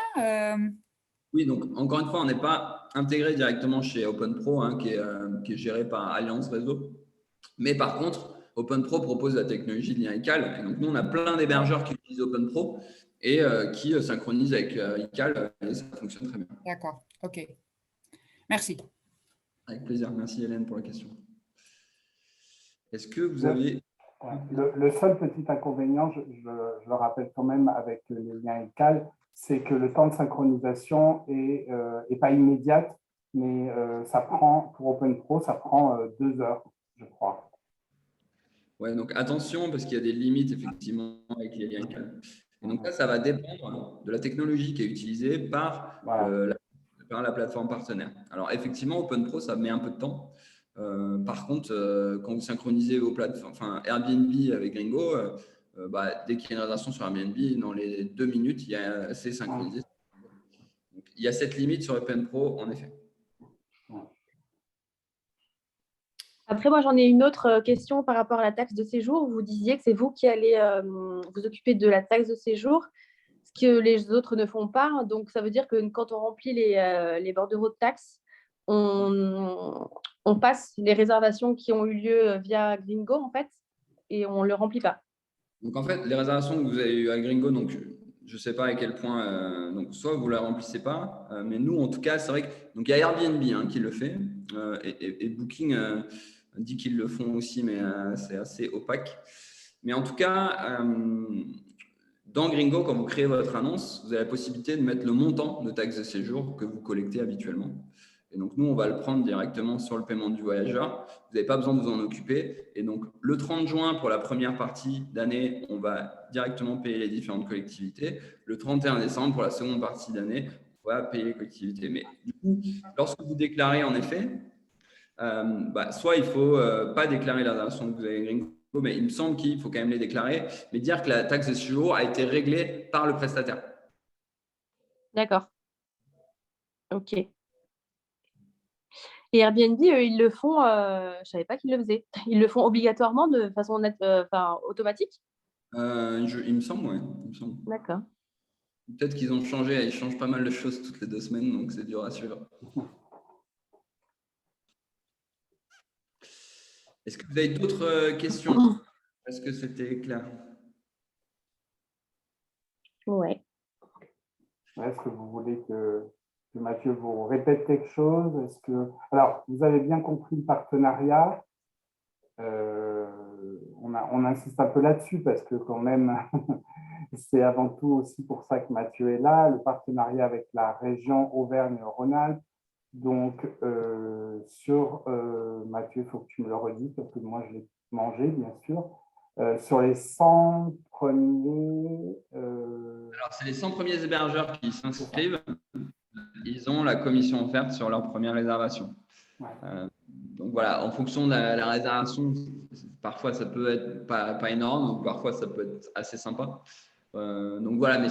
Speaker 2: Oui, donc encore une fois, on n'est pas intégré directement chez OpenPro, qui est géré par Alliance Réseau. Mais par contre, OpenPro propose la technologie de lien iCal. Et donc, nous, on a plein d'hébergeurs qui utilisent OpenPro et qui synchronisent avec iCal et ça fonctionne très bien.
Speaker 6: D'accord, ok. Merci.
Speaker 2: Avec plaisir. Merci Hélène pour la question. Est-ce que vous avez…
Speaker 3: Le seul petit inconvénient, je le rappelle quand même avec les liens iCal, c'est que le temps de synchronisation est pas immédiat, mais ça prend, pour OpenPro, ça prend 2 heures, je crois.
Speaker 2: Ouais, donc attention, parce qu'il y a des limites effectivement avec les liens iCal. Et donc ça va dépendre de la technologie qui est utilisée par la plateforme partenaire. Alors effectivement, OpenPro, ça met un peu de temps. Par contre, quand vous synchronisez vos plateformes, enfin Airbnb avec Gringo, dès qu'il y a une réservation sur Airbnb, dans les 2 minutes, c'est synchronisé. Donc, il y a cette limite sur OpenPro, en effet.
Speaker 1: Après, moi, j'en ai une autre question par rapport à la taxe de séjour. Vous disiez que c'est vous qui allez vous occuper de la taxe de séjour, ce que les autres ne font pas. Donc, ça veut dire que quand on remplit les bordereaux de taxes, on passe les réservations qui ont eu lieu via Gringo, en fait, et on ne le remplit pas.
Speaker 2: Donc, en fait, les réservations que vous avez eues à Gringo, donc je ne sais pas à quel point, donc soit vous ne la remplissez pas, mais nous, en tout cas, c'est vrai que donc, il y a Airbnb qui le fait et Booking dit qu'ils le font aussi, mais c'est assez opaque. Mais en tout cas, dans Gringo, quand vous créez votre annonce, vous avez la possibilité de mettre le montant de taxe de séjour que vous collectez habituellement. Et donc, nous, on va le prendre directement sur le paiement du voyageur. Vous n'avez pas besoin de vous en occuper. Et donc, le 30 juin, pour la première partie d'année, on va directement payer les différentes collectivités. Le 31 décembre, pour la seconde partie d'année, on va payer les collectivités. Mais du coup, lorsque vous déclarez, en effet, soit il ne faut pas déclarer la réservation que vous avez Gringo, mais il me semble qu'il faut quand même les déclarer, mais dire que la taxe de séjour a été réglée par le prestataire.
Speaker 1: D'accord. Ok. Et Airbnb, ils le font, je ne savais pas qu'ils le faisaient. Ils le font obligatoirement de façon automatique?
Speaker 2: Il me semble, oui.
Speaker 1: D'accord.
Speaker 2: Peut-être qu'ils ont changé, ils changent pas mal de choses toutes les 2 semaines, donc c'est dur à suivre. Est-ce que vous avez d'autres questions? Est-ce que c'était clair?
Speaker 7: Ouais.
Speaker 3: Est-ce que vous voulez que Mathieu vous répète quelque chose? Alors, vous avez bien compris le partenariat. On insiste un peu là-dessus parce que quand même, c'est avant tout aussi pour ça que Mathieu est là, le partenariat avec la région Auvergne-Rhône-Alpes. Donc, Mathieu, il faut que tu me le redises parce que moi, je l'ai mangé, bien sûr. Sur les 100 premiers…
Speaker 2: Alors, c'est les 100 premiers hébergeurs qui s'inscrivent. Ils ont la commission offerte sur leur première réservation.
Speaker 3: Ouais.
Speaker 2: Donc voilà, en fonction de la réservation, parfois ça peut être pas énorme, ou parfois ça peut être assez sympa. Donc voilà, mais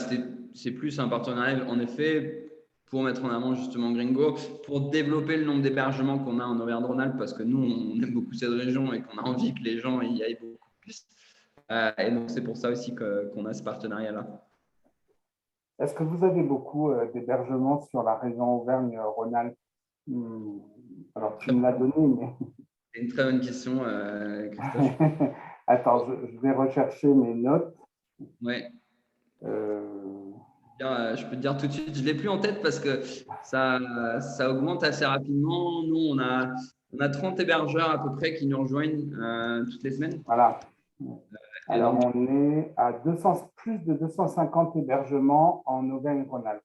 Speaker 2: c'est plus un partenariat, en effet, pour mettre en avant justement Gringo, pour développer le nombre d'hébergements qu'on a en Auvergne-Rhône-Alpes, parce que nous, on aime beaucoup cette région et qu'on a envie que les gens y aillent beaucoup plus. Et donc c'est pour ça aussi qu'on a ce partenariat-là.
Speaker 3: Est-ce que vous avez beaucoup d'hébergements sur la région Auvergne-Rhône-Alpes? Alors, tu me l'as donné, mais…
Speaker 2: C'est une très bonne question, Christophe.
Speaker 3: Attends, je vais rechercher mes notes.
Speaker 2: Ouais. Je peux te dire tout de suite, je ne l'ai plus en tête parce que ça augmente assez rapidement. Nous, on a 30 hébergeurs à peu près qui nous rejoignent toutes les semaines.
Speaker 3: Voilà. Alors, on est à plus de 250 hébergements en Auvergne-Rhône-Alpes.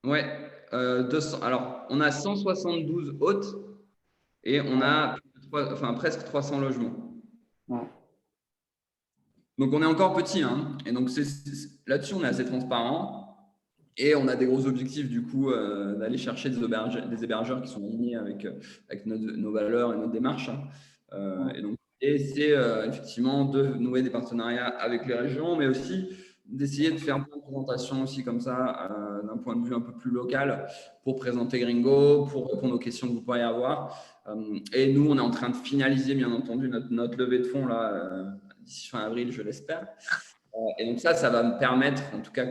Speaker 2: Ouais, alors on a 172 hôtes et on a presque 300 logements.
Speaker 3: Ouais.
Speaker 2: Donc on est encore petit, hein, et donc là-dessus on est assez transparent et on a des gros objectifs du coup d'aller chercher des hébergeurs qui sont alignés avec nos valeurs et notre démarche. Hein. Et c'est effectivement de nouer des partenariats avec les régions, mais aussi d'essayer de faire une présentation aussi comme ça d'un point de vue un peu plus local pour présenter Gringo, pour répondre aux questions que vous pourriez avoir. Et nous, on est en train de finaliser bien entendu notre levée de fonds là d'ici fin avril, je l'espère. Et donc ça va me permettre en tout cas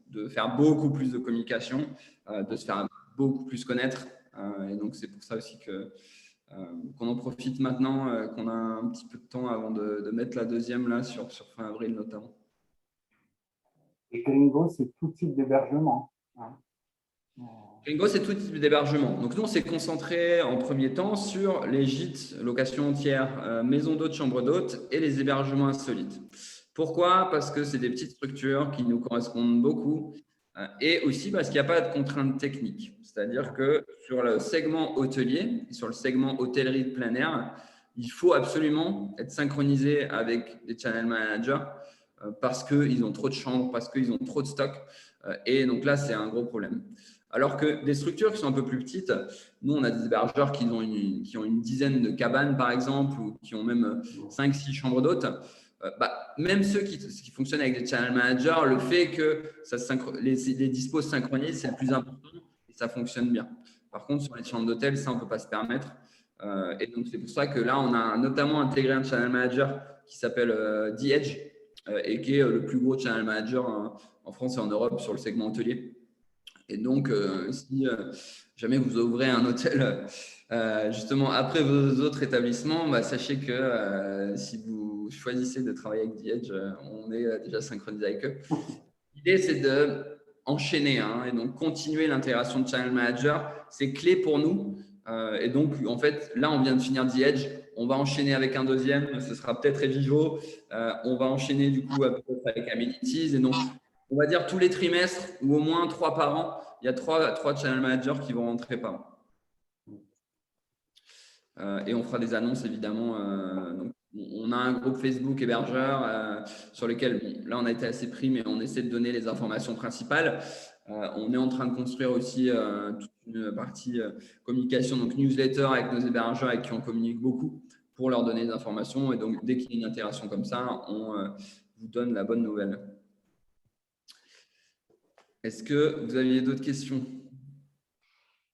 Speaker 2: de faire beaucoup plus de communication, de se faire beaucoup plus connaître. Et donc c'est pour ça aussi qu'on en profite maintenant, qu'on a un petit peu de temps avant de mettre la deuxième là sur fin avril notamment.
Speaker 3: Et Gringo, c'est tout type d'hébergement. Hein.
Speaker 2: Gringo, c'est tout type d'hébergement. Donc nous, on s'est concentré en premier temps sur les gîtes, location entière, maison d'hôtes, chambre d'hôtes et les hébergements insolites. Pourquoi? Parce que c'est des petites structures qui nous correspondent beaucoup et aussi parce qu'il n'y a pas de contraintes techniques. C'est-à-dire que sur le segment hôtelier et sur le segment hôtellerie de plein air, il faut absolument être synchronisé avec des channel managers parce qu'ils ont trop de chambres, parce qu'ils ont trop de stock. Et donc là, c'est un gros problème. Alors que des structures qui sont un peu plus petites, nous, on a des hébergeurs qui ont une dizaine de cabanes, par exemple, ou qui ont même 5-6 chambres d'hôtes. Même ceux qui fonctionnent avec des channel managers, le fait que les dispos se synchronisent, c'est le plus important et ça fonctionne bien. Par contre, sur les chambres d'hôtel, ça, on ne peut pas se permettre. Et donc, c'est pour ça que là, on a notamment intégré un channel manager qui s'appelle The Edge et qui est le plus gros channel manager en France et en Europe sur le segment hôtelier. Et donc, si jamais vous ouvrez un hôtel justement après vos autres établissements, sachez que si vous choisissez de travailler avec The Edge, on est déjà synchronisé avec eux. L'idée, c'est d'enchaîner et donc continuer l'intégration de Channel Manager. C'est clé pour nous. Et donc, en fait, là, on vient de finir The Edge. On va enchaîner avec un deuxième. Ce sera peut-être Evivo. On va enchaîner du coup peut-être avec Amenities. Et donc, on va dire tous les trimestres ou au moins 3 par an, il y a 3 channel managers qui vont rentrer par an. Et on fera des annonces évidemment. Donc, on a un groupe Facebook hébergeur sur lequel, là, on a été assez pris, mais on essaie de donner les informations principales. On est en train de construire aussi toute une partie communication, donc newsletter avec nos hébergeurs avec qui on communique beaucoup pour leur donner des informations. Et donc, dès qu'il y a une interaction comme ça, on vous donne la bonne nouvelle. Est-ce que vous aviez d'autres questions?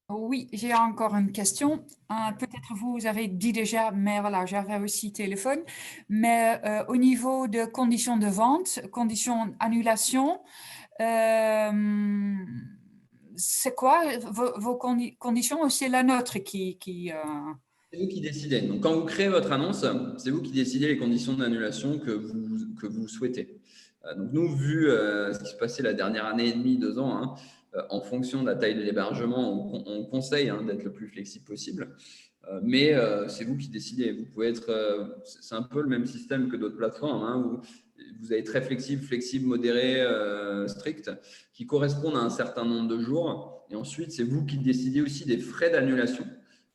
Speaker 6: Oui, j'ai encore une question. Peut-être vous avez dit déjà, mais voilà, j'avais aussi téléphone. Mais au niveau de conditions de vente, conditions d'annulation, c'est quoi vos conditions ou c'est la nôtre qui…
Speaker 2: C'est vous qui décidez. Donc, quand vous créez votre annonce, c'est vous qui décidez les conditions d'annulation que vous souhaitez. Donc nous, vu ce qui se passait la dernière année et demie, 2 ans, hein, en fonction de la taille de l'hébergement, on conseille d'être le plus flexible possible. Mais c'est vous qui décidez. Vous pouvez être, c'est un peu le même système que d'autres plateformes, hein, où vous avez très flexible, modéré, strict, qui correspondent à un certain nombre de jours. Et ensuite, c'est vous qui décidez aussi des frais d'annulation,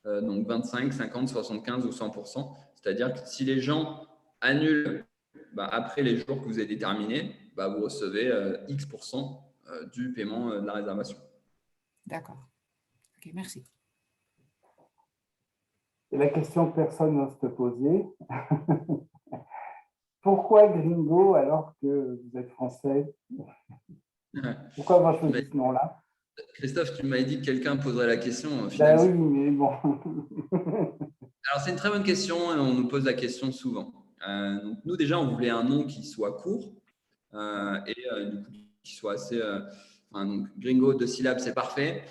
Speaker 2: donc 25, 50, 75 ou 100%. C'est-à-dire que si les gens annulent après les jours que vous avez déterminés, vous recevez X% du paiement de la réservation.
Speaker 6: D'accord. Ok, merci.
Speaker 3: Et la question que personne n'ose te poser, pourquoi Gringo alors que vous êtes français? Pourquoi avoir choisi ce nom-là?
Speaker 2: Christophe, tu m'avais dit que quelqu'un poserait la question.
Speaker 3: Oui, mais bon.
Speaker 2: Alors, c'est une très bonne question et on nous pose la question souvent. Donc, nous, déjà, on voulait un nom qui soit court et du coup, qui soit assez… donc, Gringo, 2 syllabes, c'est parfait.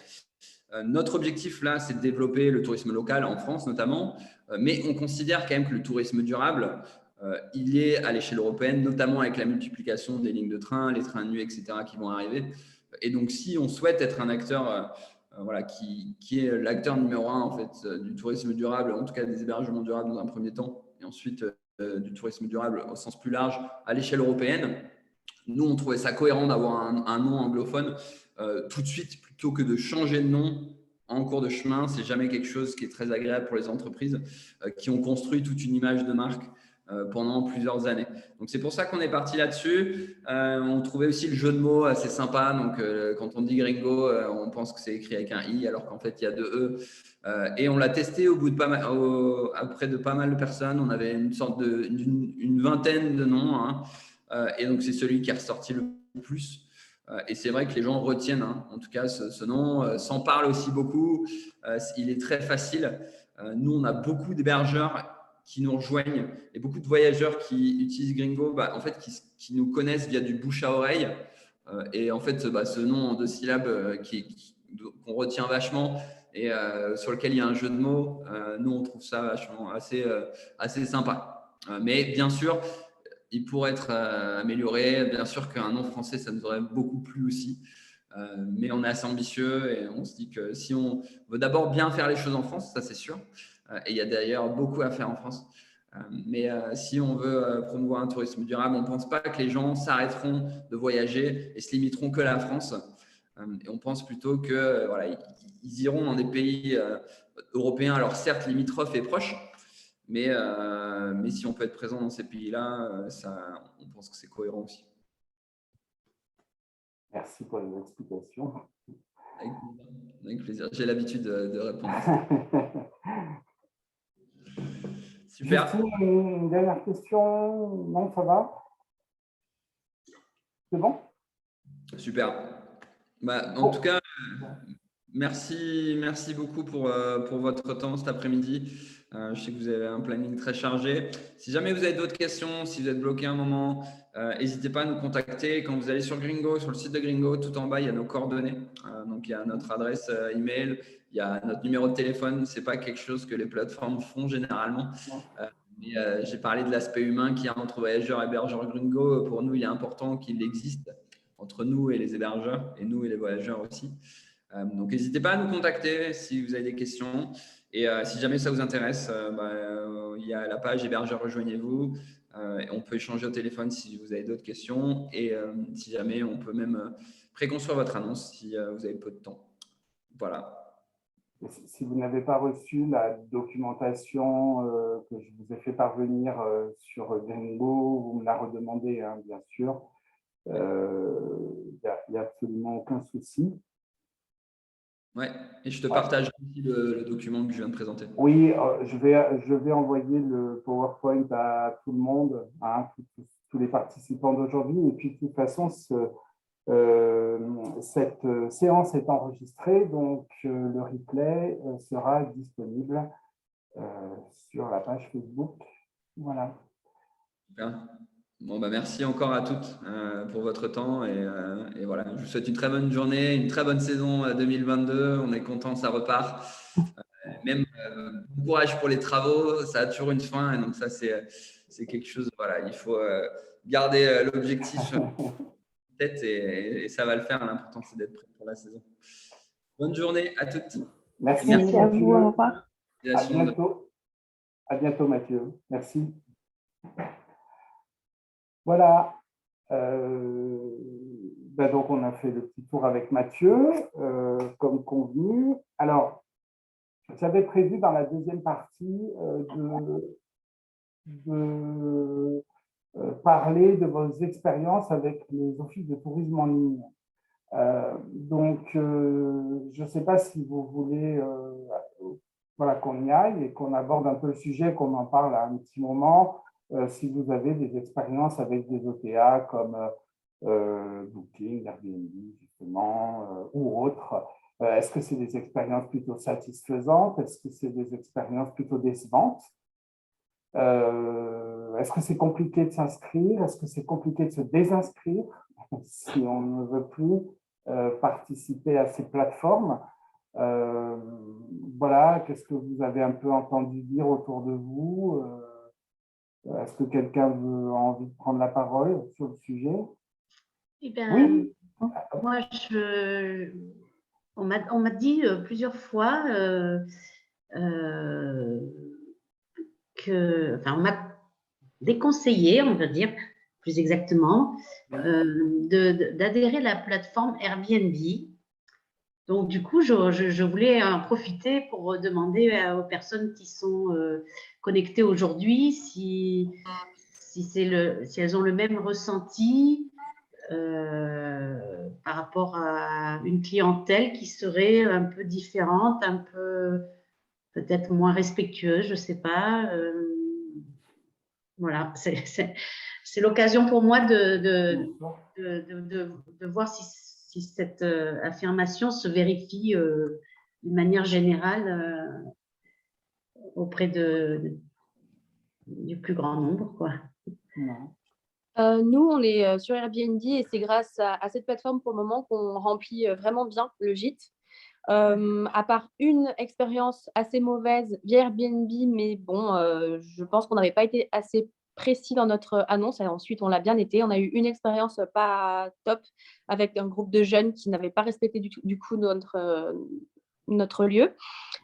Speaker 2: Notre objectif, là, c'est de développer le tourisme local en France, notamment. Mais on considère quand même que le tourisme durable, il est à l'échelle européenne, notamment avec la multiplication des lignes de train, les trains de nuit, etc., qui vont arriver. Et donc, si on souhaite être un acteur… qui est l'acteur numéro 1 en fait, du tourisme durable, en tout cas des hébergements durables dans un premier temps, et ensuite du tourisme durable au sens plus large à l'échelle européenne. Nous, on trouvait ça cohérent d'avoir un nom anglophone tout de suite plutôt que de changer de nom en cours de chemin. C'est jamais quelque chose qui est très agréable pour les entreprises qui ont construit toute une image de marque pendant plusieurs années. Donc, c'est pour ça qu'on est parti là-dessus. On trouvait aussi le jeu de mots assez sympa. Donc, quand on dit Gringo, on pense que c'est écrit avec un I, alors qu'en fait, il y a 2 E. Et on l'a testé au bout de après de pas mal de personnes. On avait une vingtaine de noms. Hein. Et donc, c'est celui qui est ressorti le plus. Et c'est vrai que les gens retiennent, en tout cas, ce nom. S'en parle aussi beaucoup. Il est très facile. Nous, on a beaucoup d'hébergeurs qui nous rejoignent et beaucoup de voyageurs qui utilisent Gringo, en fait, qui nous connaissent via du bouche à oreille. Et en fait, ce nom en 2 syllabes qu'on retient vachement et sur lequel il y a un jeu de mots, nous, on trouve ça vachement assez sympa. Mais bien sûr, il pourrait être amélioré. Bien sûr qu'un nom français, ça nous aurait beaucoup plu aussi. Mais on est assez ambitieux et on se dit que si on veut d'abord bien faire les choses en France, ça c'est sûr. Et il y a d'ailleurs beaucoup à faire en France. Mais si on veut promouvoir un tourisme durable, on ne pense pas que les gens s'arrêteront de voyager et se limiteront que à la France. Et on pense plutôt que ils iront dans des pays européens, alors certes limitrophes et proches, mais si on peut être présent dans ces pays-là, on pense que c'est cohérent aussi.
Speaker 3: Merci pour les explications.
Speaker 2: Avec plaisir. J'ai l'habitude de répondre à ça. Super.
Speaker 3: Justine, une dernière question? Non, ça va? C'est bon?
Speaker 2: Super. En tout cas, merci beaucoup pour votre temps cet après-midi. Je sais que vous avez un planning très chargé. Si jamais vous avez d'autres questions, si vous êtes bloqué un moment, n'hésitez pas à nous contacter. Quand vous allez sur Gringo, sur le site de Gringo, tout en bas, il y a nos coordonnées. Donc, il y a notre adresse email, il y a notre numéro de téléphone. Ce n'est pas quelque chose que les plateformes font généralement. Mais j'ai parlé de l'aspect humain qu'il y a entre voyageurs et hébergeurs Gringo. Pour nous, il est important qu'il existe entre nous et les hébergeurs et nous et les voyageurs aussi. Donc, n'hésitez pas à nous contacter si vous avez des questions. Et si jamais ça vous intéresse, il y a la page hébergeur, rejoignez-vous. On peut échanger au téléphone si vous avez d'autres questions. Et si jamais, on peut même préconstruire votre annonce si vous avez peu de temps. Voilà.
Speaker 3: Si vous n'avez pas reçu la documentation que je vous ai fait parvenir sur Gringo, vous me la redemandez, bien sûr. Il n'y a absolument aucun souci.
Speaker 2: Ouais, et je te partage aussi le document que je viens de présenter.
Speaker 3: Oui, je vais envoyer le PowerPoint à tout le monde, tous les participants d'aujourd'hui. Et puis, de toute façon, cette séance est enregistrée, donc le replay sera disponible sur la page Facebook. Voilà.
Speaker 2: Super. Bon, merci encore à toutes pour votre temps et voilà, je vous souhaite une très bonne journée, une très bonne saison 2022. On est content, ça repart. Même bon courage pour les travaux, ça a toujours une fin et donc ça c'est quelque chose. Voilà, il faut garder l'objectif en tête et ça va le faire. L'important, c'est d'être prêt pour la saison. Bonne journée à toutes.
Speaker 3: Merci,
Speaker 1: Merci à vous. Au
Speaker 3: Mathieu.
Speaker 1: revoir.
Speaker 3: À bientôt. À bientôt, Mathieu. Merci. Voilà. Donc, on a fait le petit tour avec Mathieu, comme convenu. Alors, j'avais prévu dans la deuxième partie de parler de vos expériences avec les offices de tourisme en ligne. Je ne sais pas si vous voulez qu'on y aille et qu'on aborde un peu le sujet, qu'on en parle à un petit moment. Si vous avez des expériences avec des OTA comme Booking, Airbnb, justement, ou autres. Est-ce que c'est des expériences plutôt satisfaisantes? Est-ce que c'est des expériences plutôt décevantes? Est-ce que c'est compliqué de s'inscrire? Est-ce que c'est compliqué de se désinscrire si on ne veut plus participer à ces plateformes? Voilà, qu'est-ce que vous avez un peu entendu dire autour de vous? Est-ce que quelqu'un a envie de prendre la parole sur le sujet?
Speaker 7: Eh bien,
Speaker 3: Oui.
Speaker 7: moi, on m'a dit plusieurs fois on m'a déconseillé, on va dire plus exactement, d'adhérer à la plateforme Airbnb. Donc, du coup, je voulais en profiter pour demander aux personnes qui sont connectées aujourd'hui si elles ont le même ressenti par rapport à une clientèle qui serait un peu différente, un peu peut-être moins respectueuse, je ne sais pas. Voilà, c'est l'occasion pour moi de voir si cette affirmation se vérifie d'une manière générale auprès du plus grand nombre, quoi.
Speaker 1: Nous, on est sur Airbnb et c'est grâce à cette plateforme pour le moment qu'on remplit vraiment bien le gîte. À part une expérience assez mauvaise via Airbnb, mais bon, je pense qu'on n'avait pas été assez précis dans notre annonce. Et ensuite, on l'a bien été. On a eu une expérience pas top avec un groupe de jeunes qui n'avaient pas respecté du coup notre lieu.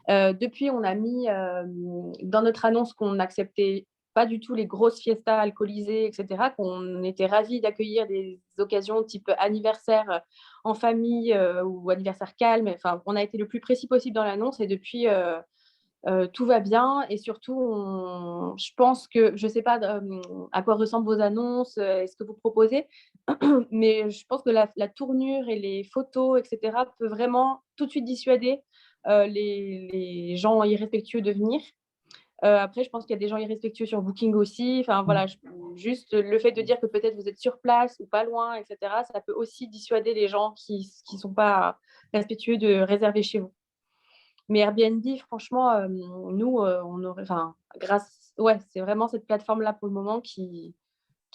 Speaker 1: Depuis, on a mis dans notre annonce qu'on n'acceptait pas du tout les grosses fiestas alcoolisées, etc., qu'on était ravis d'accueillir des occasions type anniversaire en famille ou anniversaire calme. Enfin, on a été le plus précis possible dans l'annonce et depuis, tout va bien. Et surtout, je pense que, je ne sais pas à quoi ressemblent vos annonces et ce que vous proposez, mais je pense que la tournure et les photos, etc., peut vraiment tout de suite dissuader les gens irrespectueux de venir. Après, je pense qu'il y a des gens irrespectueux sur Booking aussi. Enfin, voilà, juste le fait de dire que peut-être vous êtes sur place ou pas loin, etc., ça peut aussi dissuader les gens qui ne sont pas respectueux de réserver chez vous. Mais Airbnb, franchement, nous, on aurait, enfin, c'est vraiment cette plateforme-là pour le moment qui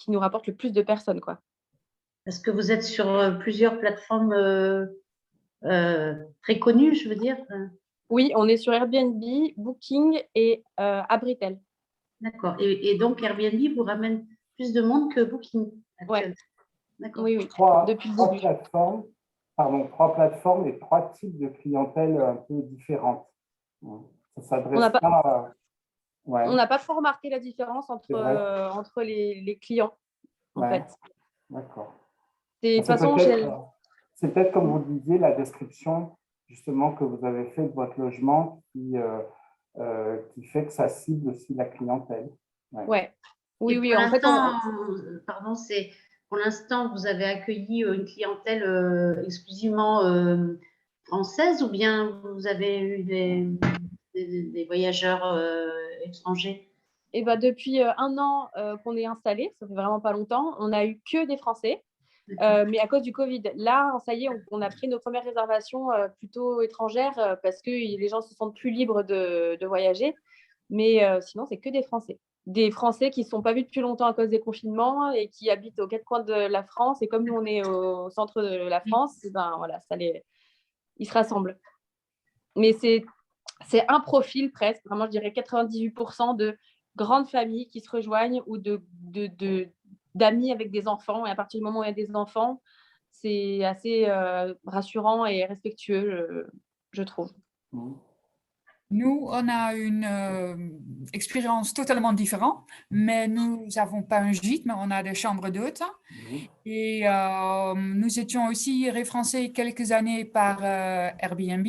Speaker 1: nous rapporte le plus de personnes, quoi.
Speaker 7: Est-ce que vous êtes sur plusieurs plateformes très connues, je veux dire?
Speaker 1: Oui, on est sur Airbnb, Booking et Abritel.
Speaker 7: D'accord. Et donc, Airbnb vous ramène plus de monde que Booking actuellement. D'accord.
Speaker 1: Oui.
Speaker 3: Depuis trois plateformes et trois types de clientèle un peu différentes. Ça s'adresse pas.
Speaker 1: On n'a pas trop remarqué la différence entre les clients, en fait.
Speaker 3: D'accord.
Speaker 1: De toute façon,
Speaker 3: c'est peut-être comme vous le disiez, la description justement que vous avez fait de votre logement qui fait que ça cible aussi la clientèle.
Speaker 1: Ouais. Oui.
Speaker 7: En fait, pardon, pour l'instant, vous avez accueilli une clientèle exclusivement française ou bien vous avez eu des voyageurs étrangers?
Speaker 1: Et depuis 1 an qu'on est installé, ça fait vraiment pas longtemps, on a eu que des Français, mais à cause du Covid. Là, ça y est, on a pris nos premières réservations plutôt étrangères parce que les gens se sentent plus libres de voyager. Mais sinon, c'est que des Français. Des Français qui ne se sont pas vus depuis longtemps à cause des confinements et qui habitent aux 4 coins de la France. Et comme nous, on est au centre de la France, ben, voilà, ils se rassemblent. Mais c'est un profil presque, vraiment, je dirais 98% de grandes familles qui se rejoignent ou de d'amis avec des enfants. Et à partir du moment où il y a des enfants, c'est assez rassurant et respectueux, je trouve.
Speaker 6: Nous, on a une expérience totalement différente, mais nous n'avons pas un gîte, mais on a des chambres d'hôtes. Et nous étions aussi référencés quelques années par Airbnb.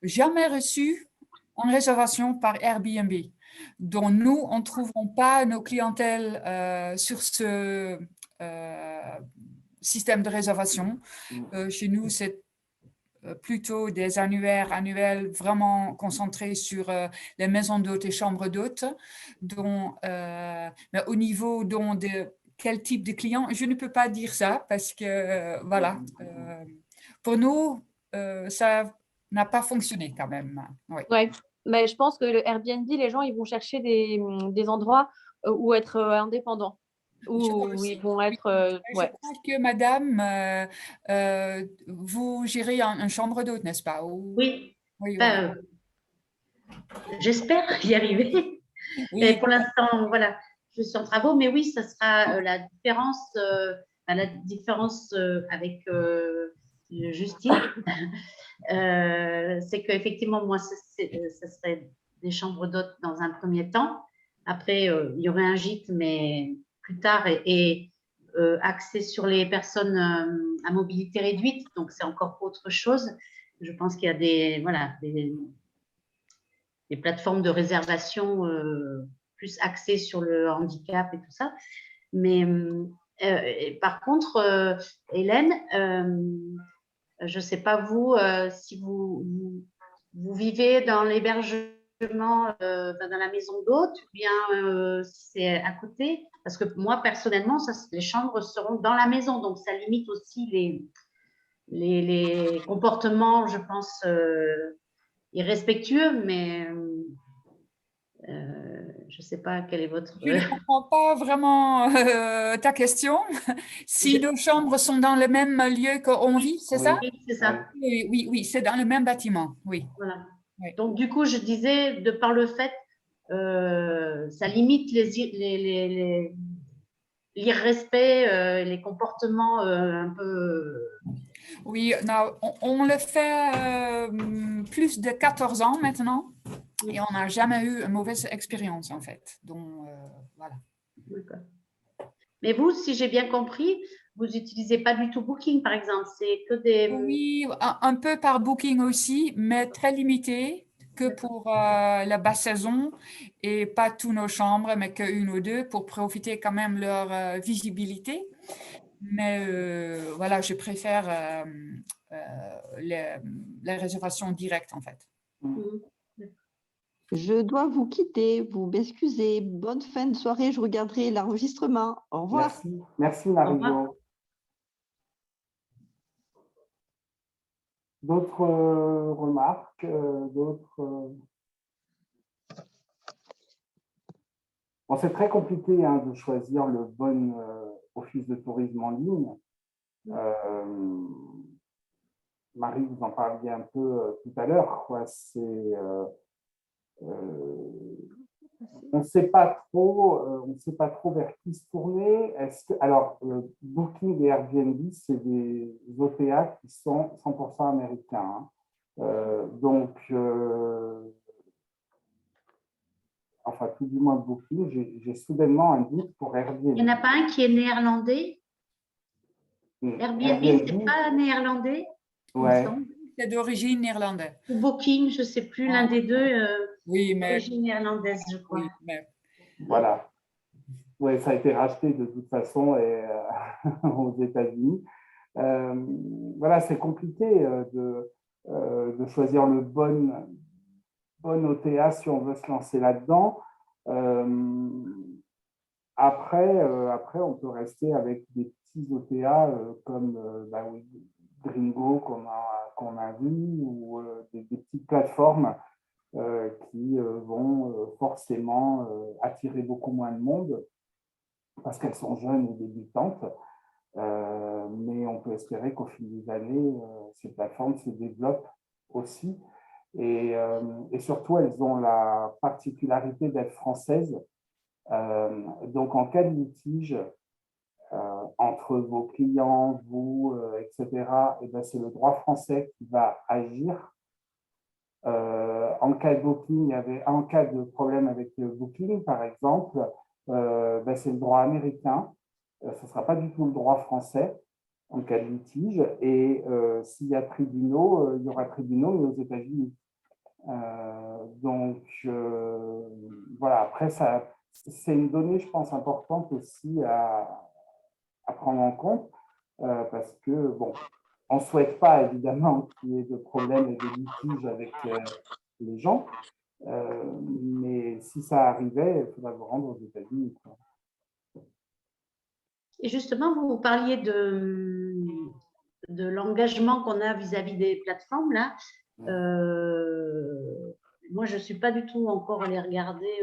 Speaker 6: Jamais reçu une réservation par Airbnb. Donc, nous, on ne trouvons pas nos clientèles sur ce système de réservation. Chez nous, c'est plutôt des annuels vraiment concentrés sur les maisons d'hôtes et chambres d'hôtes. Mais au niveau de quel type de client, je ne peux pas dire ça parce que, voilà, pour nous, ça n'a pas fonctionné quand même. Oui.
Speaker 1: Ouais. Mais je pense que le Airbnb, les gens, ils vont chercher des endroits où être indépendants. Où ils vont être.
Speaker 6: Je crois que madame, vous gérez une chambre d'hôte, n'est-ce pas?
Speaker 7: Oui.
Speaker 6: Oui,
Speaker 7: Enfin, j'espère y arriver.
Speaker 6: oui.
Speaker 7: Et pour l'instant, voilà, je suis en travaux, mais oui, ça sera la différence avec Justine. C'est qu'effectivement, moi, ça serait des chambres d'hôtes dans un premier temps. Après, il y aurait un gîte, mais plus tard, et axé sur les personnes à mobilité réduite. Donc, c'est encore autre chose. Je pense qu'il y a des plateformes de réservation plus axées sur le handicap et tout ça. Mais par contre, Hélène, je ne sais pas vous, si vous vivez dans l'hébergement, dans la maison d'hôte, ou bien si c'est à côté. Parce que moi, personnellement, les chambres seront dans la maison. Donc, ça limite aussi les comportements, je pense, irrespectueux. Mais je ne sais pas quel est votre…
Speaker 6: Je ne comprends pas vraiment ta question. Si nos chambres sont dans le même lieu qu'on vit, c'est ça?
Speaker 7: Oui, c'est ça.
Speaker 6: Oui, c'est dans le même bâtiment, oui.
Speaker 7: Voilà.
Speaker 6: Oui.
Speaker 7: Donc, du coup, je disais, de par le fait, ça limite l'irrespect, les comportements un peu…
Speaker 6: Oui, on le fait plus de 14 ans maintenant et on n'a jamais eu une mauvaise expérience en fait. Donc, voilà.
Speaker 7: D'accord. Mais vous, si j'ai bien compris, vous n'utilisez pas du tout Booking, par exemple. C'est que des…
Speaker 6: Oui, un peu par Booking aussi, mais très limité que pour la basse saison et pas tous nos chambres, mais qu'une ou deux pour profiter quand même de leur visibilité. Mais voilà, je préfère les réservations directes en fait.
Speaker 5: Je dois vous quitter, vous m'excusez. Bonne fin de soirée, je regarderai l'enregistrement. Au revoir.
Speaker 3: Merci Marie-Jo. D'autres remarques, d'autres… Bon, c'est très compliqué de choisir le bon office de tourisme en ligne. Marie, vous en parliez un peu tout à l'heure. On ne sait pas trop vers qui se tourner. Alors, Booking et Airbnb, c'est des OTA qui sont 100% américains. Enfin, tout du moins Booking, j'ai soudainement un doute pour Airbnb.
Speaker 7: Il n'y en a pas un qui est néerlandais? Airbnb, c'est pas néerlandais?
Speaker 3: Ouais.
Speaker 6: C'est d'origine néerlandaise.
Speaker 7: Ou Booking, je ne sais plus, l'un des deux,
Speaker 6: oui, mais…
Speaker 7: d'origine néerlandaise, je crois.
Speaker 6: Oui, mais…
Speaker 3: Voilà. Oui, ça a été racheté de toute façon aux États-Unis. Voilà, c'est compliqué de choisir le bon OTA si on veut se lancer là-dedans. Après, on peut rester avec des petits OTA comme Gringo qu'on a vu, ou des petites plateformes qui vont forcément attirer beaucoup moins de monde parce qu'elles sont jeunes et débutantes. Mais on peut espérer qu'au fil des années, ces plateformes se développent aussi. Et surtout, elles ont la particularité d'être françaises. Donc, en cas de litige, entre vos clients, vous, etc., et ben, c'est le droit français qui va agir. En cas de booking, en cas de problème avec le booking, par exemple, ben, c'est le droit américain. Ce ne sera pas du tout le droit français en cas de litige. Et s'il y a tribunaux, il y aura tribunaux, mais aux États-Unis. Donc, voilà, après, c'est une donnée, je pense, importante aussi à prendre en compte, parce que, bon, on ne souhaite pas, évidemment, qu'il y ait de problèmes et de litiges avec les gens, mais si ça arrivait, il faudra vous rendre aux États-Unis.
Speaker 7: Et justement, vous parliez de l'engagement qu'on a vis-à-vis des plateformes, là. Moi, je ne suis pas du tout encore allée regarder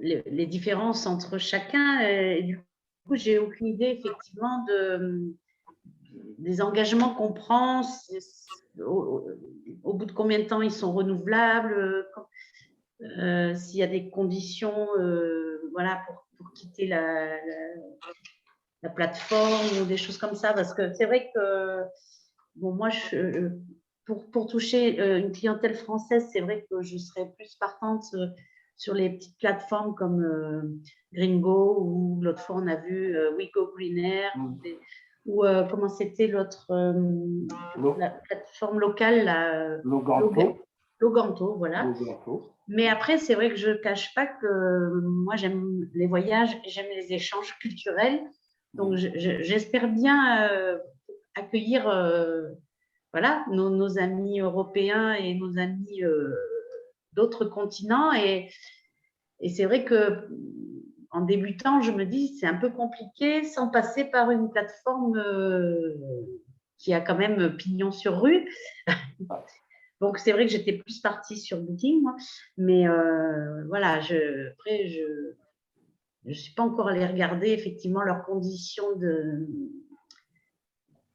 Speaker 7: les différences entre chacun. Et du coup, j'ai aucune idée, effectivement, des engagements qu'on prend, au bout de combien de temps ils sont renouvelables, s'il y a des conditions voilà, pour quitter la plateforme ou des choses comme ça. Parce que c'est vrai que bon, moi, pour toucher une clientèle française, c'est vrai que je serais plus partante sur les petites plateformes comme Gringo, ou l'autre fois, on a vu WeGo Green Air, ou comment c'était l'autre, la plateforme locale, Loganto, voilà.
Speaker 3: Loganto.
Speaker 7: Mais après, c'est vrai que je ne cache pas que moi, j'aime les voyages et j'aime les échanges culturels. Donc, j'espère bien accueillir voilà, nos amis européens et nos amis d'autres continents. Et c'est vrai que en débutant, je me dis c'est un peu compliqué sans passer par une plateforme qui a quand même pignon sur rue. Donc, c'est vrai que j'étais plus partie sur Booking, moi. Mais voilà, après, je ne suis pas encore allée regarder effectivement leurs conditions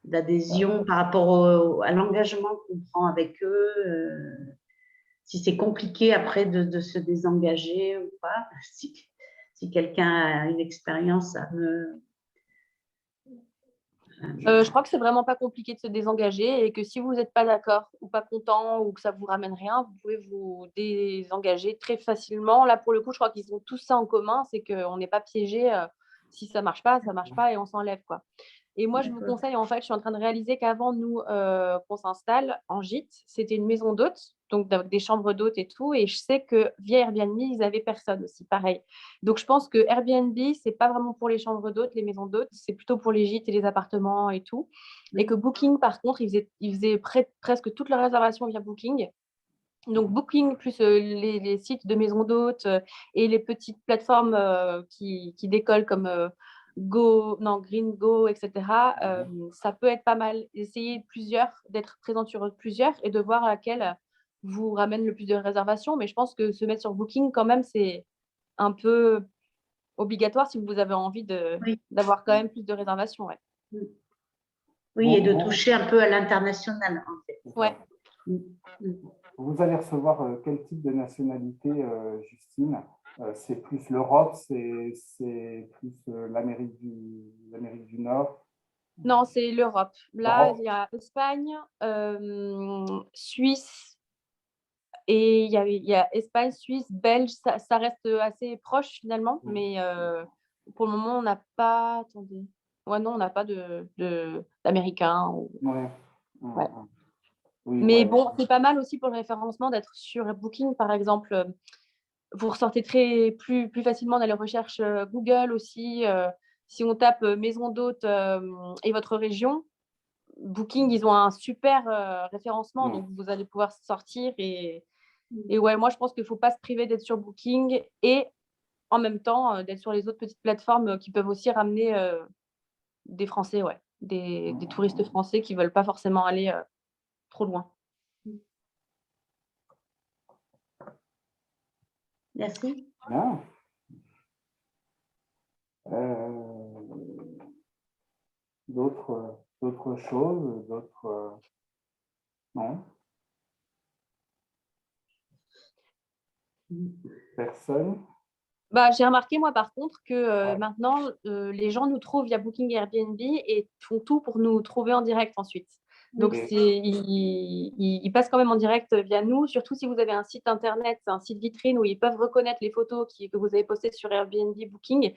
Speaker 7: d'adhésion par rapport à l'engagement qu'on prend avec eux. Si c'est compliqué après de se désengager ou pas. Si quelqu'un a une expérience à me…
Speaker 1: Je crois que c'est vraiment pas compliqué de se désengager et que si vous n'êtes pas d'accord ou pas content ou que ça vous ramène rien, vous pouvez vous désengager très facilement. Là, pour le coup, je crois qu'ils ont tous ça en commun, c'est qu'on n'est pas piégé. Si ça marche pas et on s'enlève, quoi. Et moi, je vous conseille, en fait, je suis en train de réaliser qu'avant, nous, qu'on s'installe en gîte, c'était une maison d'hôtes, donc des chambres d'hôtes et tout. Et je sais que via Airbnb, ils avaient personne aussi, pareil. Donc, je pense que Airbnb, c'est pas vraiment pour les chambres d'hôtes, les maisons d'hôtes, c'est plutôt pour les gîtes et les appartements et tout. Et que Booking, par contre, ils faisaient presque toutes leurs réservations via Booking. Donc, Booking plus les sites de maisons d'hôtes et les petites plateformes qui décollent comme Gringo, etc. Ça peut être pas mal. Essayez d'être présent sur plusieurs et de voir laquelle vous ramène le plus de réservations. Mais je pense que se mettre sur Booking, quand même, c'est un peu obligatoire si vous avez envie d'avoir quand même plus de réservations. Ouais.
Speaker 7: Oui, et de toucher un peu à l'international, en fait.
Speaker 1: Ouais.
Speaker 3: Vous allez recevoir quel type de nationalité, Justine? C'est plus l'Europe, c'est plus l'Amérique du Nord?
Speaker 1: Non, c'est l'Europe. Là, il y a Espagne, Suisse, et il y a Espagne, Suisse, Belge. Ça reste assez proche finalement, mais pour le moment, on n'a pas… Attendez. Ouais, non, on n'a pas d'Américains.
Speaker 3: Ouais.
Speaker 1: Ouais.
Speaker 3: Oui,
Speaker 1: mais
Speaker 3: ouais.
Speaker 1: bon, c'est pas mal aussi pour le référencement d'être sur Booking, par exemple. Vous ressortez plus facilement dans les recherches Google aussi. Si on tape maison d'hôte et votre région, Booking, ils ont un super référencement, donc vous allez pouvoir sortir. Et ouais, moi, je pense qu'il ne faut pas se priver d'être sur Booking et en même temps d'être sur les autres petites plateformes qui peuvent aussi ramener des Français, ouais, des touristes français qui ne veulent pas forcément aller trop loin.
Speaker 7: Merci.
Speaker 3: Bien. D'autres choses, non? Personne?
Speaker 1: Bah, j'ai remarqué, moi, par contre, que
Speaker 3: Ouais.
Speaker 1: maintenant, les gens nous trouvent via Booking et Airbnb et font tout pour nous trouver en direct ensuite. Donc,
Speaker 3: Et-
Speaker 1: ils passent quand même en direct via nous, surtout si vous avez un site internet, un site vitrine où ils peuvent reconnaître les photos que vous avez postées sur Airbnb, Booking.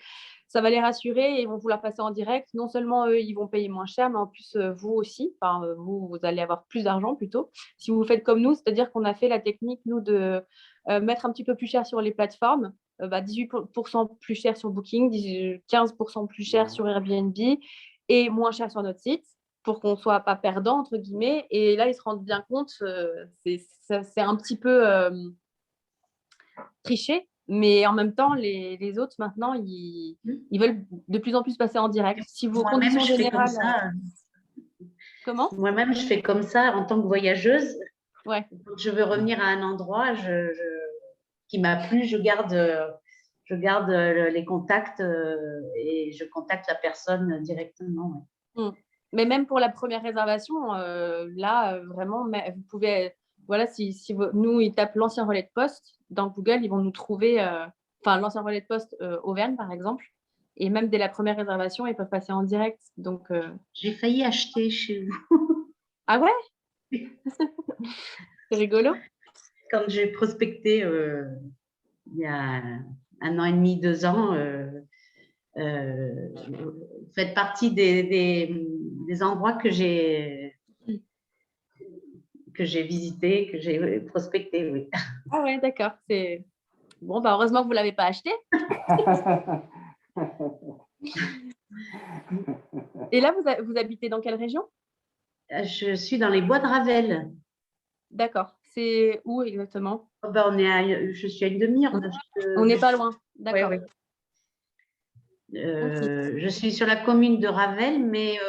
Speaker 1: Ça va les rassurer et ils vont vous la passer en direct. Non seulement eux, ils vont payer moins cher, mais en plus, vous aussi. Enfin, vous allez avoir plus d'argent plutôt. Si vous faites comme nous, c'est-à-dire qu'on a fait la technique, nous, de mettre un petit peu plus cher sur les plateformes. 18% plus cher sur Booking, 15% plus cher sur Airbnb et moins cher sur notre site pour qu'on ne soit pas perdant, entre guillemets. Et là, ils se rendent bien compte, c'est un petit peu triché, mais en même temps, les autres, maintenant, ils veulent de plus en plus passer en direct. Si vos
Speaker 7: Moi-même,
Speaker 1: conditions
Speaker 7: je fais comme
Speaker 1: générales…
Speaker 7: ça.
Speaker 1: Comment?
Speaker 7: Moi-même, je fais comme ça en tant que voyageuse.
Speaker 1: Ouais.
Speaker 7: Quand je veux revenir à un endroit qui m'a plu, je garde les contacts et je contacte la personne directement. Ouais.
Speaker 1: Mais même pour la première réservation, là, vraiment, vous pouvez… Voilà, nous, ils tapent l'ancien relais de poste dans Google, ils vont nous trouver… Enfin, l'ancien relais de poste Auvergne, par exemple. Et même dès la première réservation, ils peuvent passer en direct. Donc,
Speaker 7: J'ai failli acheter chez vous.
Speaker 1: ah ouais? C'est rigolo.
Speaker 7: Quand j'ai prospecté il y a 1 an et demi, 2 ans, vous faites partie des endroits que j'ai visités, que j'ai prospectés, oui.
Speaker 1: Ah ouais, d'accord. Bon, bah, heureusement que vous ne l'avez pas acheté. Et là, vous habitez dans quelle région?
Speaker 7: Je suis dans les bois de Ravel.
Speaker 1: D'accord. C'est où exactement?
Speaker 7: Oh ben, je suis à une demi-heure.
Speaker 1: On n'est pas loin. D'accord.
Speaker 7: Oui, oui. Je suis sur la commune de Ravel, mais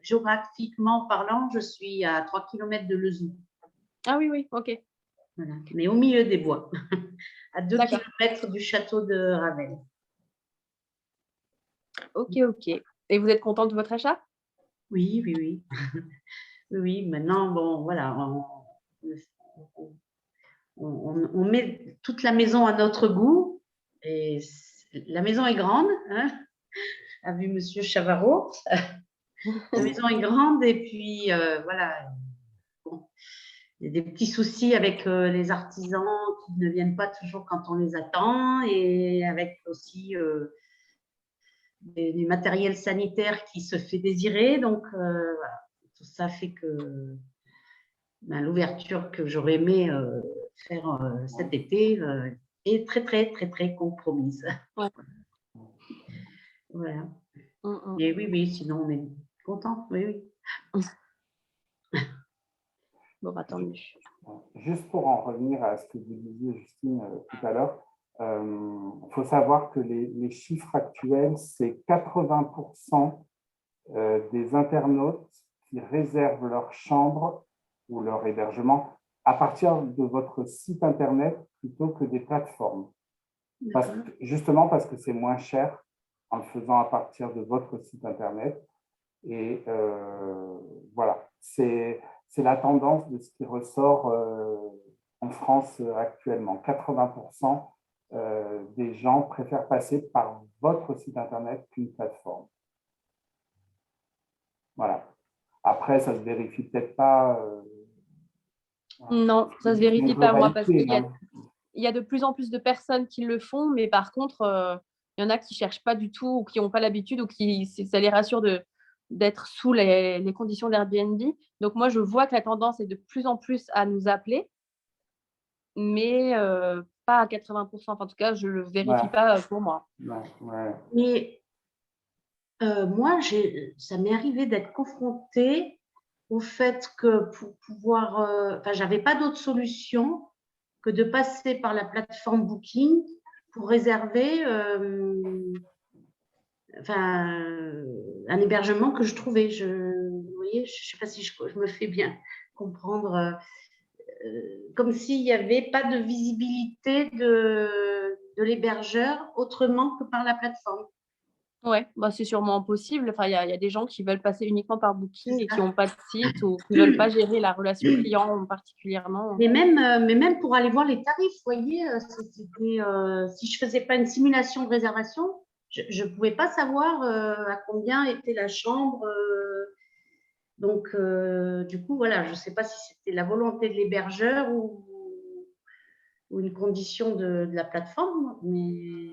Speaker 7: géographiquement parlant, je suis à 3 km de Lezoux.
Speaker 1: Ah oui, oui, ok.
Speaker 7: Voilà. Mais au milieu des bois, à 2
Speaker 1: D'accord.
Speaker 7: km du château de Ravel.
Speaker 1: Ok, ok. Et vous êtes contente de votre achat?
Speaker 7: Oui, oui, oui. Oui, maintenant, bon, voilà, on met toute la maison à notre goût. Et la maison est grande, hein, a vu Monsieur Chavarot. La maison est grande et puis voilà. Bon, il y a des petits soucis avec les artisans qui ne viennent pas toujours quand on les attend et avec aussi du matériel sanitaire qui se fait désirer. Donc, voilà, tout ça fait que l'ouverture que j'aurais aimé faire cet été est très, très, très, très compromise.
Speaker 1: Ouais.
Speaker 7: Voilà. Et oui, oui, sinon on est content. Oui, oui.
Speaker 1: Bon, bah, tant mieux.
Speaker 3: Juste pour en revenir à ce que vous disiez, Justine, tout à l'heure, il faut savoir que les chiffres actuels, c'est 80% des internautes qui réservent leur chambre ou leur hébergement à partir de votre site internet plutôt que des plateformes. Justement parce que c'est moins cher en le faisant à partir de votre site internet. Et voilà, c'est la tendance de ce qui ressort en France actuellement. 80% des gens préfèrent passer par votre site internet qu'une plateforme. Voilà. Après, ça ne se vérifie peut-être pas.
Speaker 1: Non, ça ne se vérifie pas, moi, parce qu'il
Speaker 3: hein.
Speaker 1: y a de plus en plus de personnes qui le font, mais par contre, il y en a qui ne cherchent pas du tout ou qui n'ont pas l'habitude ou qui ça les rassure d'être sous les conditions d'Airbnb. Donc, moi, je vois que la tendance est de plus en plus à nous appeler, mais pas à 80%. Enfin, en tout cas, je ne le vérifie pas pour moi.
Speaker 3: Ouais.
Speaker 7: Mais moi, ça m'est arrivé d'être confrontée au fait que pour pouvoir… enfin, je n'avais pas d'autre solution que de passer par la plateforme Booking pour réserver un hébergement que je trouvais. Vous voyez, je ne sais pas si je me fais bien comprendre. Comme s'il n'y avait pas de visibilité de l'hébergeur autrement que par la plateforme.
Speaker 1: Ouais, bah, c'est sûrement possible. Enfin, il y a des gens qui veulent passer uniquement par Booking et qui n'ont pas de site ou qui ne veulent pas gérer la relation client particulièrement.
Speaker 7: Mais même pour aller voir les tarifs, vous voyez, si je faisais pas une simulation de réservation, je ne pouvais pas savoir à combien était la chambre. Donc, du coup, voilà, je ne sais pas si c'était la volonté de l'hébergeur ou une condition de la plateforme, mais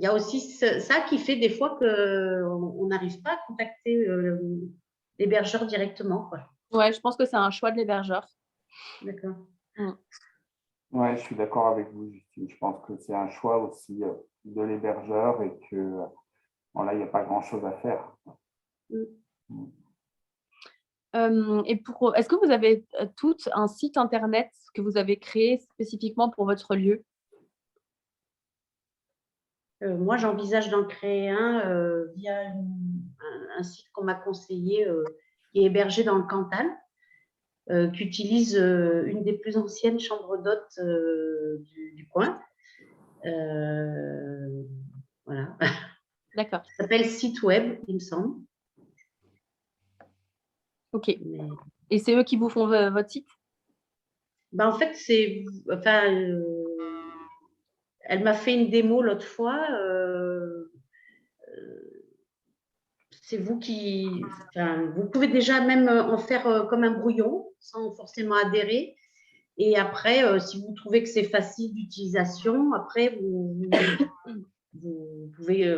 Speaker 7: il y a aussi ça qui fait des fois qu'on n'arrive pas à contacter l'hébergeur directement, quoi.
Speaker 1: Ouais, je pense que c'est un choix de l'hébergeur.
Speaker 7: D'accord.
Speaker 3: Ouais, je suis d'accord avec vous, Justine. Je pense que c'est un choix aussi de l'hébergeur et que là, il n'y a pas grand-chose à faire.
Speaker 1: Est-ce que vous avez tout un site internet que vous avez créé spécifiquement pour votre lieu?
Speaker 7: Moi, j'envisage d'en créer un via un site qu'on m'a conseillé, qui est hébergé dans le Cantal, qui utilise une des plus anciennes chambres d'hôtes du coin. Voilà.
Speaker 1: D'accord.
Speaker 7: Ça s'appelle Site Web, il me semble.
Speaker 1: Ok. Et c'est eux qui vous font votre site?
Speaker 7: En fait, elle m'a fait une démo l'autre fois. C'est vous vous pouvez déjà même en faire comme un brouillon sans forcément adhérer. Et après, si vous trouvez que c'est facile d'utilisation, après, vous pouvez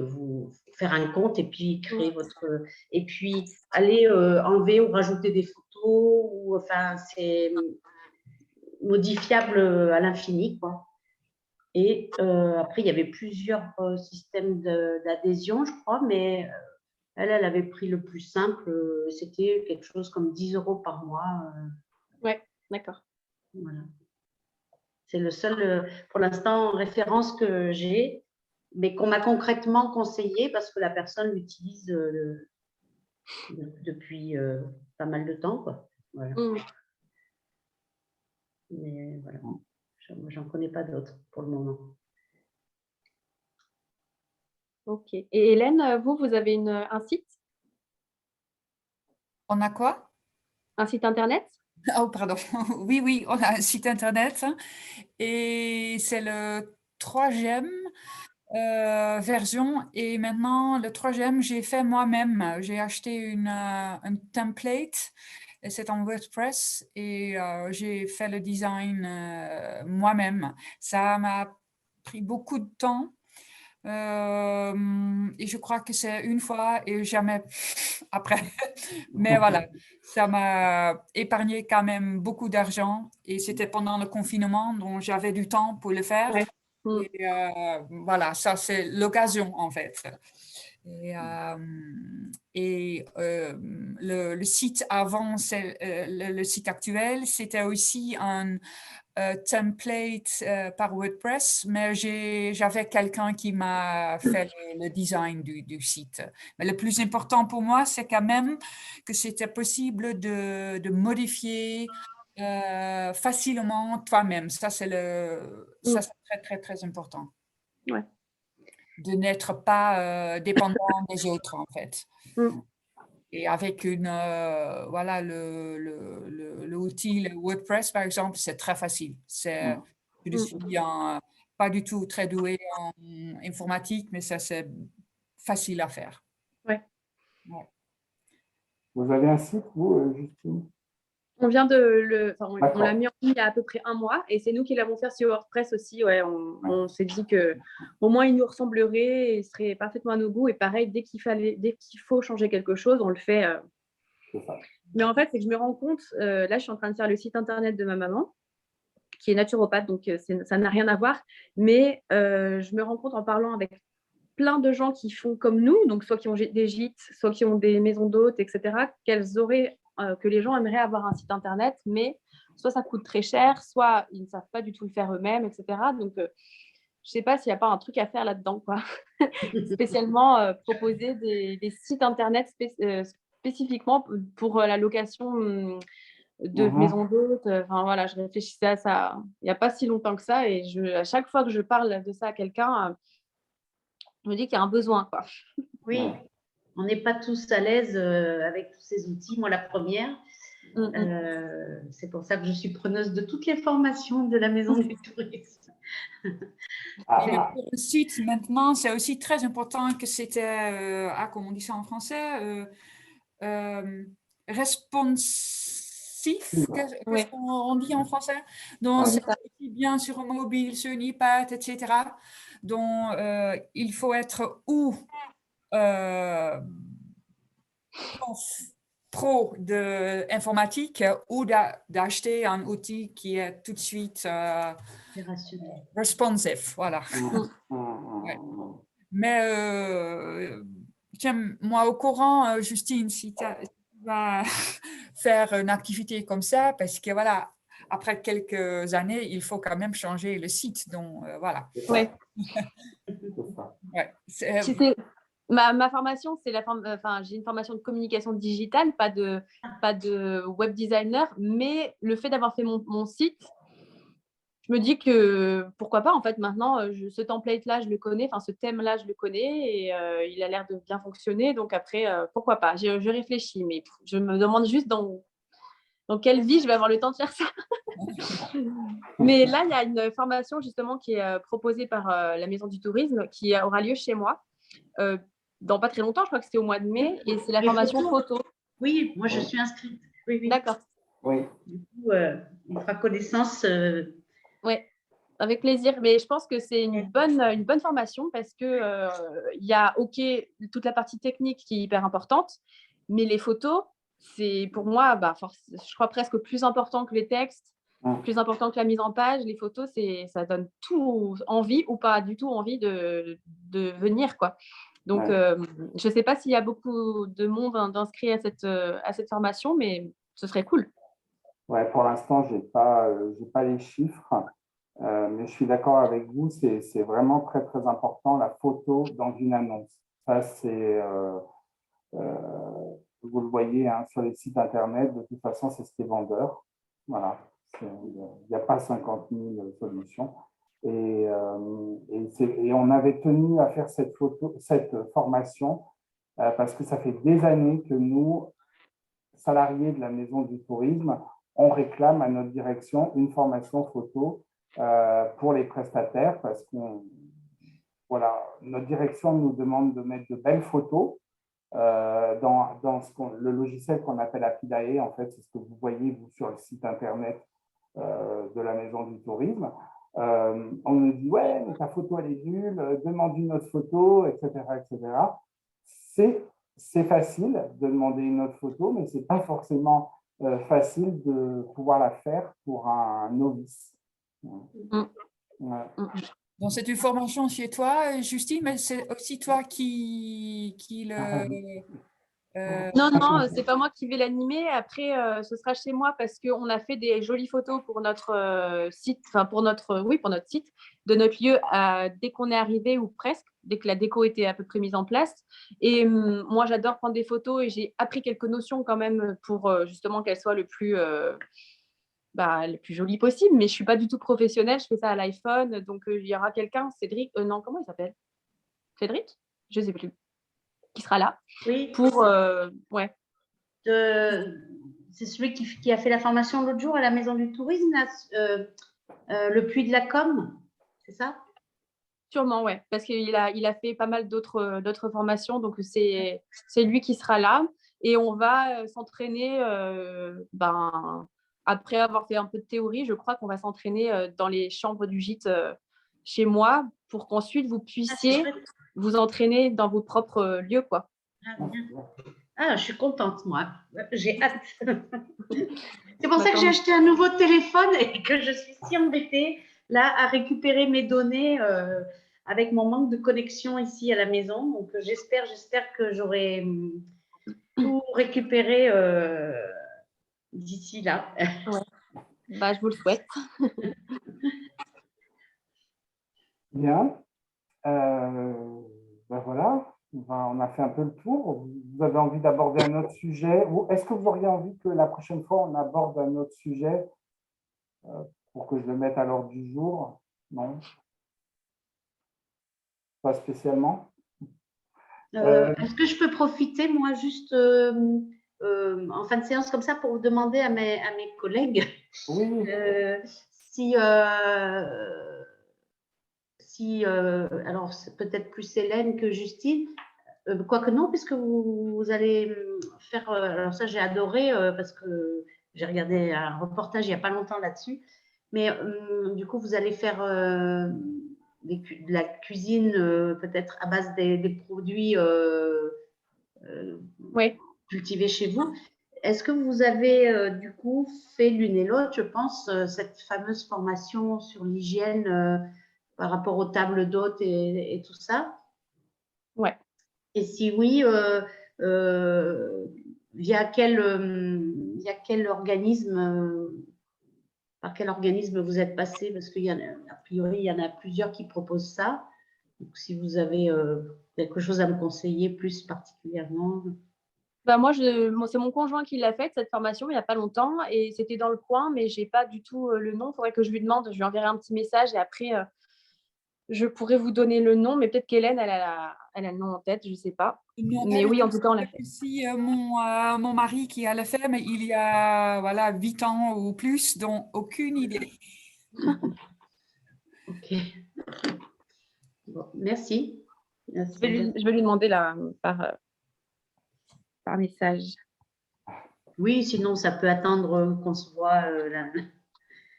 Speaker 7: vous faire un compte et puis créer et puis aller enlever ou rajouter des photos. C'est modifiable à l'infini, quoi. Et après, il y avait plusieurs systèmes d'adhésion, je crois, mais elle avait pris le plus simple. C'était quelque chose comme 10 € par mois.
Speaker 1: Ouais, d'accord.
Speaker 7: Voilà. C'est le seul, pour l'instant, référence que j'ai, mais qu'on m'a concrètement conseillé parce que la personne l'utilise depuis pas mal de temps, quoi. Voilà. Mais voilà, moi, j'en connais pas d'autres pour le moment.
Speaker 1: Ok. Et Hélène, vous avez un site?
Speaker 6: On a quoi?
Speaker 1: Un site internet?
Speaker 6: Oh, pardon. Oui, on a un site internet et c'est le 3e version. Et maintenant, le 3e, j'ai fait moi-même. J'ai acheté un template et c'est en WordPress et j'ai fait le design moi-même. Ça m'a pris beaucoup de temps. Et je crois que c'est une fois et jamais après. Mais voilà, ça m'a épargné quand même beaucoup d'argent et c'était pendant le confinement, donc j'avais du temps pour le faire.
Speaker 1: Ouais.
Speaker 6: Et voilà, ça c'est l'occasion en fait. Et le site avant, le site actuel, c'était aussi un template par WordPress, mais j'avais quelqu'un qui m'a fait le design du site. Mais le plus important pour moi, c'est quand même que c'était possible de modifier facilement toi-même. Ça, c'est très, très, très important.
Speaker 1: Ouais.
Speaker 6: De n'être pas dépendant des autres, en fait. Et avec voilà, l'outil le WordPress, par exemple, c'est très facile. Je ne suis pas du tout très douée en informatique, mais ça, c'est facile à faire.
Speaker 1: Ouais.
Speaker 6: Ouais.
Speaker 3: Vous avez un site, vous, Justine?
Speaker 1: On vient on l'a mis en ligne il y a à peu près 1 mois et c'est nous qui l'avons fait sur WordPress aussi. Ouais, on s'est dit qu'au moins il nous ressemblerait et serait parfaitement à nos goûts. Et pareil, dès qu'il faut changer quelque chose, on le fait. Mais en fait, c'est que je me rends compte, là, je suis en train de faire le site internet de ma maman, qui est naturopathe, donc ça n'a rien à voir. Mais je me rends compte en parlant avec plein de gens qui font comme nous, donc soit qui ont des gîtes, soit qui ont des maisons d'hôtes, etc., que les gens aimeraient avoir un site internet, mais soit ça coûte très cher, soit ils ne savent pas du tout le faire eux-mêmes, etc. Donc, je ne sais pas s'il n'y a pas un truc à faire là-dedans, quoi. Spécialement proposer des sites internet spécifiquement pour la location maison d'hôte. Enfin, voilà, je réfléchissais à ça il n'y a pas si longtemps que ça. Et à chaque fois que je parle de ça à quelqu'un, je me dis qu'il y a un besoin, quoi.
Speaker 7: Oui, on n'est pas tous à l'aise avec tous ces outils. Moi, la première, c'est pour ça que je suis preneuse de toutes les formations de la Maison du Tourisme.
Speaker 6: Et pour le site, maintenant, c'est aussi très important que c'était, comment on dit ça en français, responsif, qu'est-ce qu'on dit en français? Donc, c'est aussi bien sur un mobile, sur un iPad, etc. Donc, il faut être pro d'informatique ou d'acheter un outil qui est tout de suite responsive. Voilà. Ouais. Mais tiens-moi au courant, Justine, si tu vas faire une activité comme ça, parce que voilà, après quelques années, il faut quand même changer le site. Donc, voilà.
Speaker 1: Ouais.
Speaker 6: Ouais.
Speaker 1: Ma formation, c'est j'ai une formation de communication digitale, pas de web designer, mais le fait d'avoir fait mon site, je me dis que pourquoi pas, en fait, maintenant, ce template-là, je le connais, ce thème-là, je le connais et il a l'air de bien fonctionner. Donc après, pourquoi pas, je réfléchis, mais je me demande juste dans quelle vie je vais avoir le temps de faire ça. Mais là, il y a une formation justement qui est proposée par la Maison du Tourisme qui aura lieu chez moi dans pas très longtemps, je crois que c'est au mois de mai, et c'est la formation photo.
Speaker 7: Oui, moi je suis inscrite. Oui.
Speaker 1: D'accord.
Speaker 3: Oui.
Speaker 7: Du coup, on fera connaissance.
Speaker 1: Oui, avec plaisir. Mais je pense que c'est une bonne formation parce que il y a toute la partie technique qui est hyper importante, mais les photos, c'est pour moi, je crois presque plus important que les textes, plus important que la mise en page. Les photos, ça donne tout envie ou pas du tout envie de venir, quoi. Donc, je ne sais pas s'il y a beaucoup de monde d'inscrits à cette formation, mais ce serait cool.
Speaker 3: Ouais, pour l'instant, j'ai pas les chiffres, mais je suis d'accord avec vous, c'est vraiment très, très important, la photo dans une annonce. Ça, vous le voyez sur les sites Internet, de toute façon, c'est ce qui est vendeur. Voilà, il n'y a pas 50 000 solutions. Et on avait tenu à faire cette formation parce que ça fait des années que nous, salariés de la Maison du Tourisme, on réclame à notre direction une formation photo pour les prestataires parce que notre direction nous demande de mettre de belles photos dans le logiciel qu'on appelle Apidae. En fait, c'est ce que vous voyez vous, sur le site Internet de la Maison du Tourisme. On nous dit « Ouais, mais ta photo, elle est nulle, demande une autre photo, etc. etc. » C'est facile de demander une autre photo, mais ce n'est pas forcément facile de pouvoir la faire pour un novice. Ouais.
Speaker 6: Donc, c'est une formation chez toi, Justine, mais c'est aussi toi qui le...
Speaker 1: Non, c'est pas moi qui vais l'animer. Après, ce sera chez moi parce qu'on a fait des jolies photos pour notre site, pour notre site, de notre lieu dès qu'on est arrivé ou presque, dès que la déco était à peu près mise en place. Et moi, j'adore prendre des photos et j'ai appris quelques notions quand même pour justement qu'elles soient le plus jolie possible. Mais je suis pas du tout professionnelle. Je fais ça à l'iPhone. Donc, il y aura quelqu'un, Cédric, non, comment il s'appelle? Cédric? Je sais plus. Qui sera là.
Speaker 7: Oui.
Speaker 1: Pour,
Speaker 7: c'est celui qui a fait la formation l'autre jour à la Maison du Tourisme, le Puy de la Com, c'est ça?
Speaker 1: Sûrement, ouais, parce qu'il a fait pas mal d'autres formations, donc c'est lui qui sera là et on va s'entraîner. Après avoir fait un peu de théorie, je crois qu'on va s'entraîner dans les chambres du gîte chez moi pour qu'ensuite vous puissiez vous entraîner dans vos propres lieux, quoi.
Speaker 7: Je suis contente, moi. J'ai hâte. C'est pour ça que j'ai acheté un nouveau téléphone et que je suis si embêtée là à récupérer mes données avec mon manque de connexion ici à la maison. Donc, j'espère que j'aurai tout récupéré d'ici là.
Speaker 1: Ouais. Je vous le souhaite.
Speaker 3: Bien. Voilà. on a fait un peu le tour. Vous avez envie d'aborder un autre sujet? Ou est-ce que vous auriez envie que la prochaine fois, on aborde un autre sujet pour que je le mette à l'ordre du jour? Non? Pas spécialement?
Speaker 7: Est-ce que je peux profiter, moi, juste en fin de séance comme ça, pour vous demander à mes collègues
Speaker 3: Oui.
Speaker 7: Alors c'est peut-être plus Hélène que Justine, quoique non, puisque vous allez faire, alors ça j'ai adoré parce que j'ai regardé un reportage il n'y a pas longtemps là-dessus, mais du coup vous allez faire de la cuisine peut-être à base des produits
Speaker 1: Oui.
Speaker 7: cultivés chez vous. Est-ce que vous avez du coup fait l'une et l'autre, je pense, cette fameuse formation sur l'hygiène par rapport aux tables d'hôtes et tout ça?
Speaker 1: Ouais.
Speaker 7: Et si oui, via quel organisme, par quel organisme vous êtes passé? Parce qu'il y en a, a priori, il y en a plusieurs qui proposent ça. Donc, si vous avez quelque chose à me conseiller plus particulièrement.
Speaker 1: Bah moi, c'est mon conjoint qui l'a faite, cette formation, il n'y a pas longtemps. Et c'était dans le coin, mais je n'ai pas du tout le nom. Il faudrait que je lui demande. Je lui enverrai un petit message et après, je pourrais vous donner le nom. Mais peut-être qu'Hélène, elle a le nom en tête, je ne sais pas.
Speaker 6: Non,
Speaker 1: Mais oui, en tout cas, on l'a fait.
Speaker 6: aussi mon mari qui a la fait, mais il y a 8 ans ou plus, donc aucune idée.
Speaker 7: Ok. Bon, merci.
Speaker 1: Je vais lui demander là, par message.
Speaker 7: Oui, sinon, ça peut attendre qu'on se voit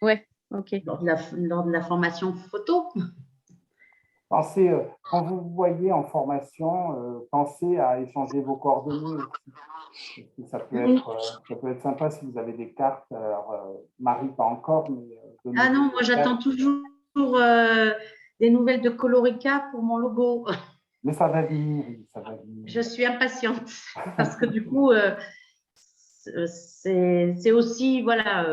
Speaker 1: Ouais, ok.
Speaker 7: lors de la formation photo.
Speaker 3: Pensez, quand vous vous voyez en formation, pensez à échanger vos coordonnées aussi. Ça peut être sympa si vous avez des cartes. Alors, Marie, pas encore, mais
Speaker 7: Ah non, moi j'attends toujours des nouvelles de Colorica pour mon logo.
Speaker 3: Mais ça va venir, ça va venir.
Speaker 7: Je suis impatiente parce que du coup, c'est aussi, voilà,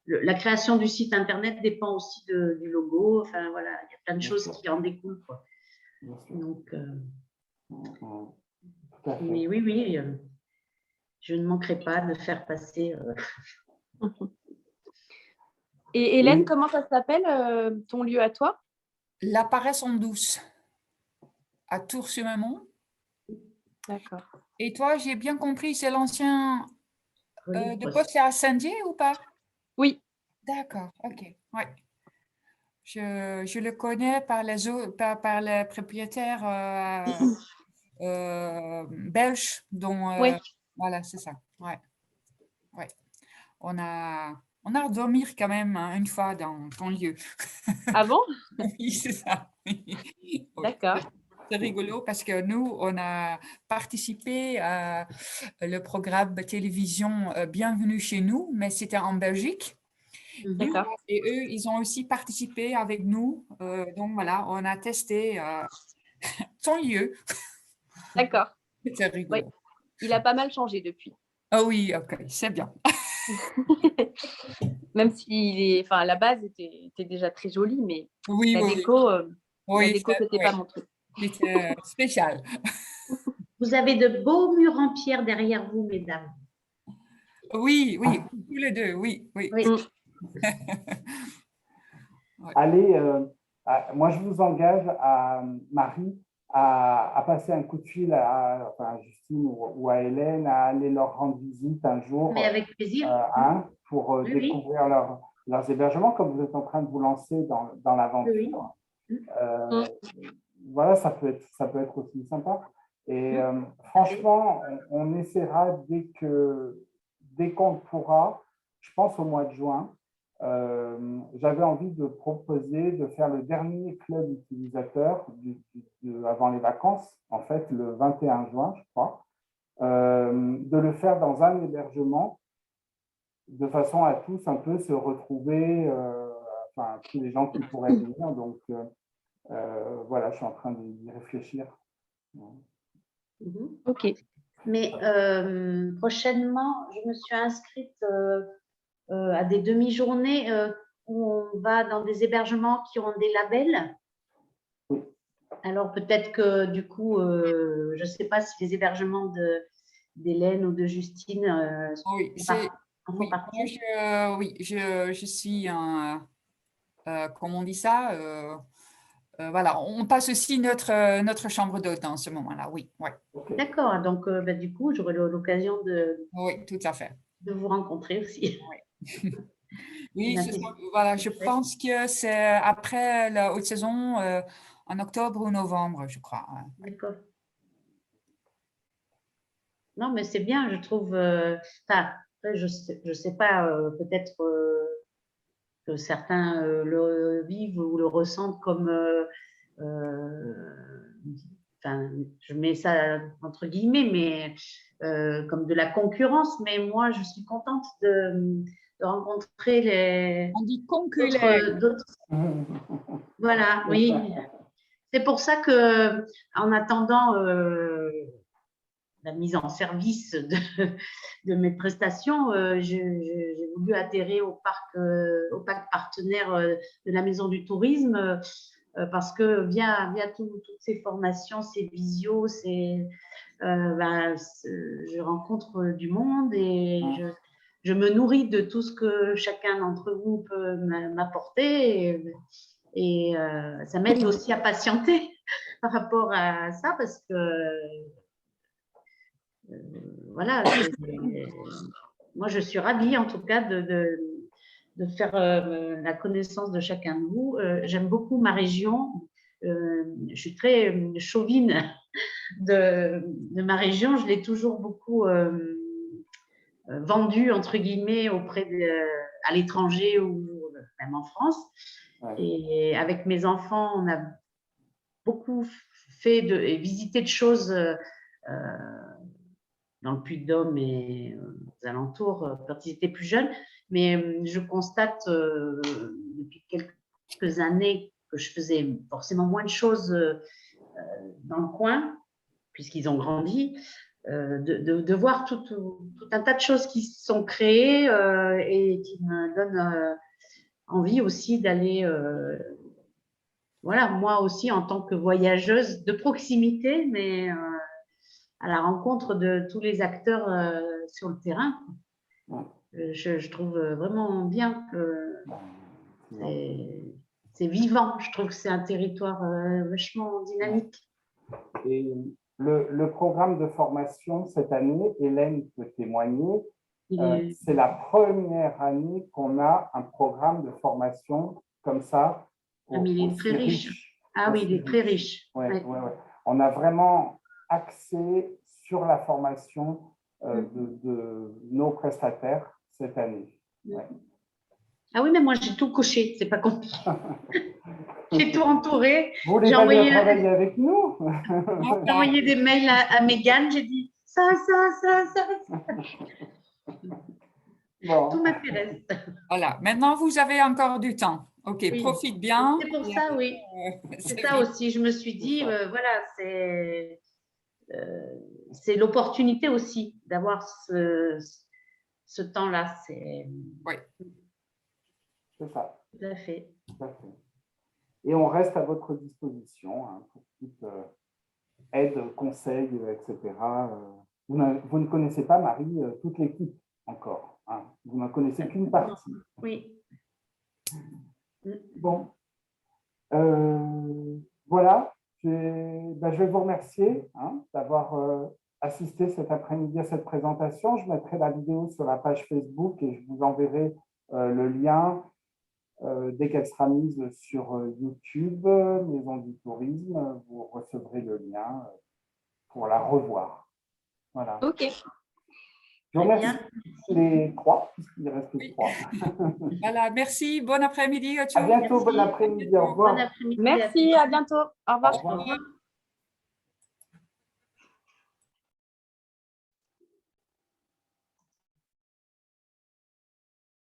Speaker 7: la création du site internet dépend aussi du logo. Enfin, voilà, il y a plein de choses qui en découlent, quoi. Donc, mais oui, je ne manquerai pas de faire passer.
Speaker 1: Et Hélène, comment ça s'appelle ton lieu à toi?
Speaker 6: La Paresse en douce, à Tours-sur-Mermont.
Speaker 1: D'accord.
Speaker 6: Et toi, j'ai bien compris, c'est l'ancien de poste à Saint-Dié ou pas?
Speaker 1: Oui.
Speaker 6: D'accord, ok. Ouais. Je le connais par les propriétaires belges, dont
Speaker 1: Oui.
Speaker 6: voilà, c'est ça. Ouais. Ouais. On a à dormir quand même une fois dans ton lieu.
Speaker 1: Ah bon?
Speaker 6: Oui, c'est ça.
Speaker 1: D'accord.
Speaker 6: C'est rigolo parce que nous, on a participé à le programme de télévision Bienvenue chez nous, mais c'était en Belgique.
Speaker 1: D'accord.
Speaker 6: Et eux, ils ont aussi participé avec nous. Donc voilà, on a testé son lieu.
Speaker 1: D'accord.
Speaker 6: C'était rigolo.
Speaker 1: Oui. Il a pas mal changé depuis.
Speaker 6: Ah oui, ok, c'est bien.
Speaker 1: Même si à la base était déjà très joli, mais
Speaker 6: Oui,
Speaker 1: la
Speaker 6: oui,
Speaker 1: déco,
Speaker 6: oui,
Speaker 1: c'était pas mon truc.
Speaker 6: c'était spécial.
Speaker 7: Vous avez de beaux murs en pierre derrière vous, mesdames.
Speaker 6: Oui, tous les deux, oui.
Speaker 7: Oui.
Speaker 3: Allez, moi je vous engage à Marie à passer un coup de fil à Justine ou à Hélène, à aller leur rendre visite un jour.
Speaker 7: Mais avec plaisir.
Speaker 3: Pour découvrir leurs hébergements, comme vous êtes en train de vous lancer dans l'aventure. Voilà, ça peut être aussi sympa. Et franchement, on essaiera dès qu'on le pourra, je pense au mois de juin. J'avais envie de proposer de faire le dernier club utilisateur avant les vacances, en fait le 21 juin, je crois, de le faire dans un hébergement de façon à tous un peu se retrouver, tous les gens qui pourraient venir. Donc voilà, je suis en train d'y réfléchir.
Speaker 7: Ok. Mais prochainement, je me suis inscrite à des demi-journées où on va dans des hébergements qui ont des labels.
Speaker 3: Oui.
Speaker 7: Alors peut-être que du coup, je ne sais pas si les hébergements d'Hélène ou de Justine
Speaker 6: Oui,
Speaker 7: en font
Speaker 6: oui,
Speaker 7: partie.
Speaker 6: je suis comment on dit ça voilà, on passe aussi notre chambre d'hôte en ce moment-là, oui, ouais.
Speaker 3: Ok.
Speaker 7: D'accord, donc du coup, j'aurai l'occasion
Speaker 6: Oui, tout à fait.
Speaker 7: de vous rencontrer aussi.
Speaker 6: Oui,
Speaker 7: Bien,
Speaker 6: voilà, je pense que c'est après la haute saison, en octobre ou novembre, je crois.
Speaker 7: d'accord. Non, mais c'est bien, je trouve. Enfin, après, je sais pas, peut-être que certains le vivent ou le ressentent comme, enfin, je mets ça entre guillemets, mais comme de la concurrence. Mais moi, je suis contente de rencontrer
Speaker 6: On dit conculaire.
Speaker 7: d'autres. Voilà, oui. C'est pour ça que, en attendant la mise en service de mes prestations, j'ai voulu adhérer au parc partenaire de la Maison du Tourisme parce que via toutes ces formations, ces visios, je rencontre du monde et je me nourris de tout ce que chacun d'entre vous peut m'apporter et ça m'aide aussi à patienter par rapport à ça parce que voilà, moi je suis ravie en tout cas de faire la connaissance de chacun de vous. J'aime beaucoup ma région. Je suis très chauvine de ma région. Je l'ai toujours beaucoup vendue, entre guillemets, à l'étranger ou même en France. Ouais. Et avec mes enfants, on a beaucoup fait et visité de choses dans le Puy-de-Dôme et aux alentours quand ils étaient plus jeunes. Mais je constate depuis quelques années que je faisais forcément moins de choses dans le coin, puisqu'ils ont grandi, de voir tout un tas de choses qui se sont créées et qui me donnent envie aussi d'aller, voilà, moi aussi en tant que voyageuse de proximité, mais à la rencontre de tous les acteurs sur le terrain. Je trouve vraiment bien que c'est vivant. Je trouve que c'est un territoire vachement dynamique.
Speaker 3: Et le programme de formation cette année, Hélène peut témoigner, c'est la première année qu'on a un programme de formation comme ça.
Speaker 7: Mais il est très riche. Ah oui, il est très riche.
Speaker 3: Ouais. On a vraiment axé sur la formation de nos prestataires cette année. Ouais.
Speaker 7: Ah oui, mais moi j'ai tout coché, c'est pas compliqué. J'ai tout entouré.
Speaker 3: Vous voulez pas bien travailler avec nous?
Speaker 7: J'ai envoyé des mails à Mégane, j'ai dit ça. Bon. Tout m'intéresse.
Speaker 6: Voilà, maintenant vous avez encore du temps. Ok, oui. Profite bien.
Speaker 7: C'est pour ça, oui. C'est ça aussi, je me suis dit, voilà, c'est l'opportunité aussi d'avoir ce temps-là.
Speaker 6: Oui.
Speaker 3: C'est ça.
Speaker 7: Tout à fait.
Speaker 3: Tout à fait. Et on reste à votre disposition pour toute aide, conseil, etc. Vous ne connaissez pas, Marie, toute l'équipe encore. Hein. Vous n'en connaissez qu'une partie.
Speaker 7: Oui.
Speaker 3: Bon. Voilà. Je vais vous remercier d'avoir assisté cet après-midi à cette présentation. Je mettrai la vidéo sur la page Facebook et je vous enverrai le lien dès qu'elle sera mise sur YouTube, Maison du Tourisme. Vous recevrez le lien pour la revoir. Voilà.
Speaker 1: OK.
Speaker 3: Je vous remercie les trois, puisqu'il reste trois.
Speaker 6: Voilà, merci. Bon après-midi.
Speaker 3: À bientôt. Bon après-midi. Au revoir.
Speaker 1: Merci, à bientôt. Au revoir.
Speaker 3: Au revoir.